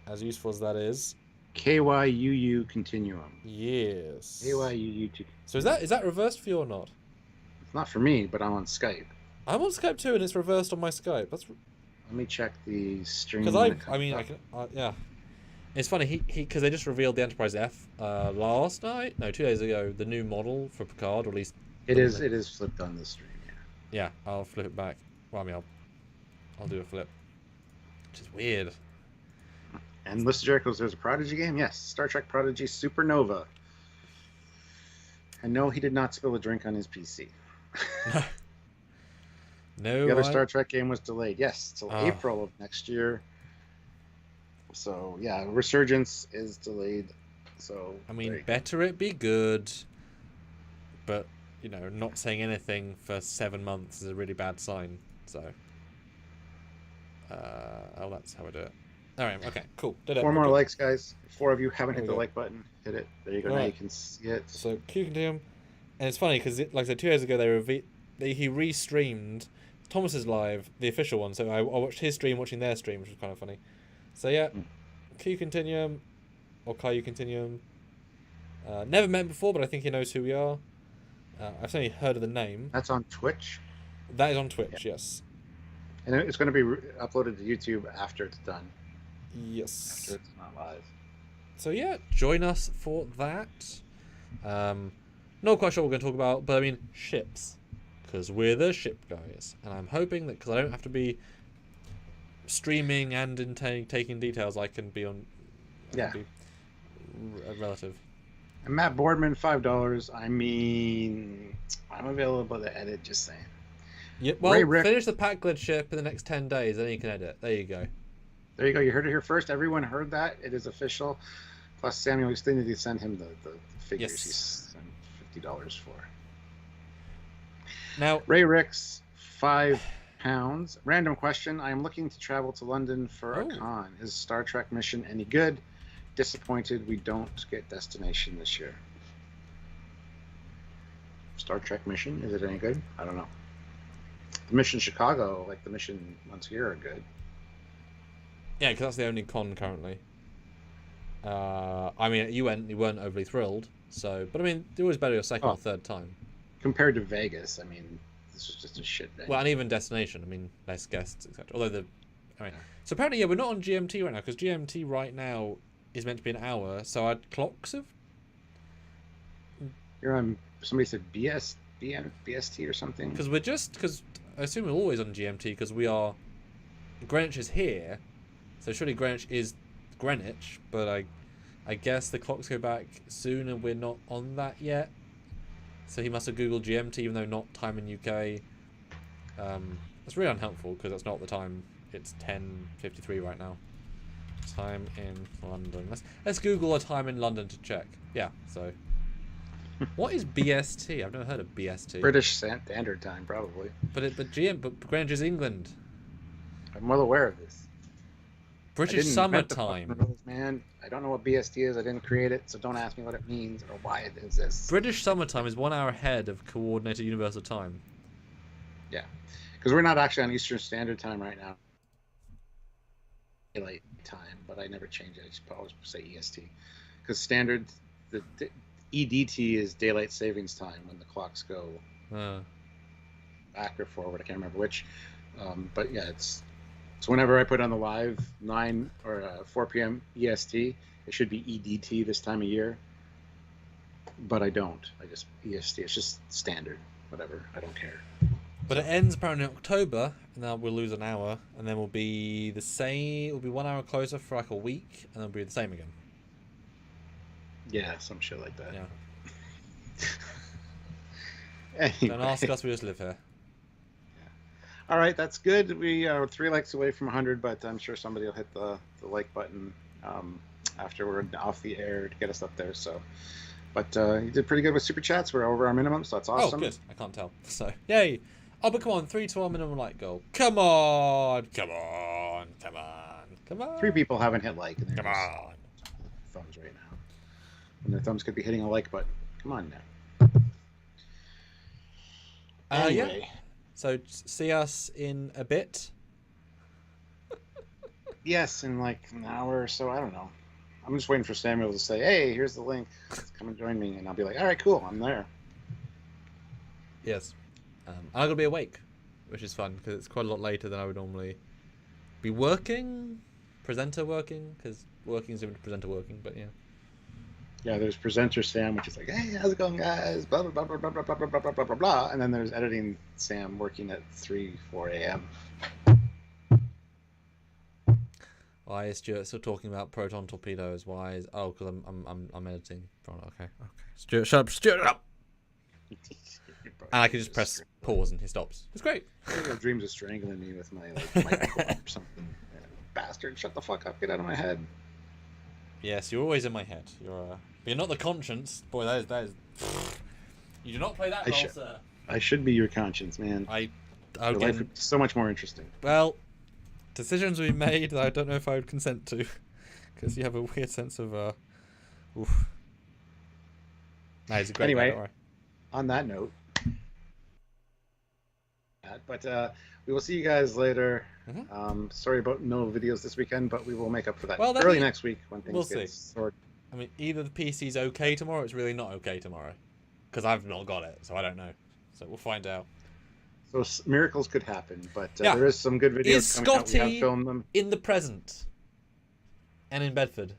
as useful as that is. KYUU Continuum. Yes. KYUU. So is that reversed for you or not? It's not for me, but I'm on Skype. I'm on Skype too, and it's reversed on my Skype. Let me check the stream. Because I can, yeah. It's funny because they just revealed the Enterprise F last night. No, 2 days ago. The new model for Picard, or at least it is flipped on the stream. Yeah, I'll flip it back. Well, I mean, I'll do a flip, which is weird. And Mr. Jericho's there's a Prodigy game. Yes, Star Trek Prodigy Supernova. And no, he did not spill a drink on his PC. No. The other Star Trek game was delayed. Yes, till April of next year. So yeah, Resurgence is delayed. So I mean, better it be good, but not saying anything for 7 months is a really bad sign. So, that's how I do it. All right, okay, cool. Did it. 4 more likes, guys. 4 of you haven't hit the like button. Hit it. There you go. Now Right. you can see it. So Q Continuum, and it's funny because like I said, 2 days ago he re-streamed Thomas's live, the official one. So I watched his stream, watching their stream, which was kind of funny. So yeah, Q Continuum, or Caillou Continuum. Never met him before, but I think he knows who we are. I've certainly heard of the name. That's on Twitch? That is on Twitch, yes. And it's going to be uploaded to YouTube after it's done. Yes. After it's not live. So yeah, join us for that. Not quite sure what we're going to talk about, but I mean, ships. Because we're the ship guys. And I'm hoping that, because I don't have to be streaming and taking details, I can be on... Be a relative. And Matt Boardman, $5. I mean, I'm available to edit, just saying. Yeah, well, finish the pack glitch ship in the next 10 days, then you can edit. There you go. There you go. You heard it here first. Everyone heard that. It is official. Plus, Samuel, we still need to send him the figures. Yes. He's sent $50 for. Now, Ray Ricks, £5. Random question. I am looking to travel to London for a con. Is Star Trek mission any good? Disappointed we don't get destination this year. Star Trek mission, is it any good? I don't know. The mission Chicago, like the mission ones here, are good. Yeah, because that's the only con currently. I mean, you weren't overly thrilled, so, but I mean, it was better your second or third time. Compared to Vegas, I mean, this was just a shit day. Well, and even destination, I mean, less guests, etc. Although so apparently, yeah, we're not on GMT right now because GMT right now is meant to be an hour. So our clocks have. You're on. Somebody said BST or something. Because I assume we're always on GMT because we are. Greenwich is here, so surely Greenwich is Greenwich. But I guess the clocks go back soon, and we're not on that yet. So he must have Googled GMT, even though not time in UK. That's really unhelpful because that's not the time. It's 10:53 right now. Time in London. Let's Google a time in London to check. Yeah. So, what is BST? I've never heard of BST. British Standard Time, probably. But Greenwich is England. I'm well aware of this. British didn't invent the fucking summertime. rules, man. I don't know what BST is. I didn't create it, so don't ask me what it means or why it exists. British summertime is 1 hour ahead of coordinated universal time. Yeah, because we're not actually on Eastern Standard Time right now. Daylight time, but I never change it. I just always say EST. Because standard, the EDT is daylight savings time when the clocks go back or forward. I can't remember which. But yeah, it's whenever I put on the live 9 or 4 p.m. EST, it should be EDT this time of year. But I don't. I just EST. It's just standard. Whatever. I don't care. But it ends apparently in October, and then we'll lose an hour, and then we'll be the same. We'll be 1 hour closer for like a week, and then we'll be the same again. Yeah, some shit like that. Yeah. Anyway. Don't ask us, we just live here. All right, that's good. We are 3 likes away from 100, but I'm sure somebody will hit the like button after we're off the air to get us up there. So, but you did pretty good with super chats. We're over our minimum, so that's awesome. Oh, good. I can't tell. So, yay. Oh, but come on, 3 to our minimum like goal. Come on, come on, come on, come on. 3 people haven't hit like. And Come on. Thumbs right now. And their thumbs could be hitting a like button. Come on now. Anyway. Yeah. So see us in a bit. Yes, in like an hour or so. I don't know. I'm just waiting for Samuel to say, "Hey, here's the link. Come and join me," and I'll be like, "All right, cool. I'm there." Yes. I'm gonna be awake, which is fun because it's quite a lot later than I would normally be working. Presenter working, because working is different to presenter working, but yeah. Yeah, there's presenter Sam, which is like, "Hey, how's it going, guys?" Blah blah blah blah blah blah blah blah blah blah blah blah. And then there's editing Sam working at 4 a.m. Why is Stuart still talking about proton torpedoes? Why is because I'm editing. Okay. Stuart, shut up, Stuart up. And I can just press pause and he stops. It's great. I have dreams of strangling me with my microphone or something. Yeah, bastard, shut the fuck up, get out of my head. Yes, you're always in my head. You're not the conscience. Boy, that is. You do not play that role, sir. I should be your conscience, man. Your life would be so much more interesting. Well, decisions we made that I don't know if I would consent to, because you have a weird sense of oof. No, he's a great guy, don't worry. On that note, but we will see you guys later. Mm-hmm. Sorry about no videos this weekend, but we will make up for that early next week when things get sorted. I mean, either the PC's okay tomorrow, or it's really not okay tomorrow, because I've not got it, so I don't know. So we'll find out. So miracles could happen, but there is some good videos coming out. We have filmed them in the present and in Bedford.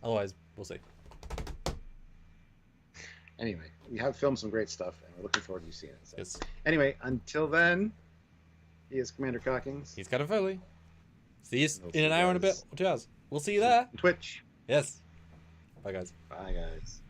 Otherwise, we'll see. Anyway, we have filmed some great stuff, and we're looking forward to you seeing it. So. Yes. Anyway, until then, he is Commander Cockings. He's got a Foley. See you in an hour and a bit or 2 hours. We'll see you there. Twitch. Yes. Bye, guys. Bye, guys.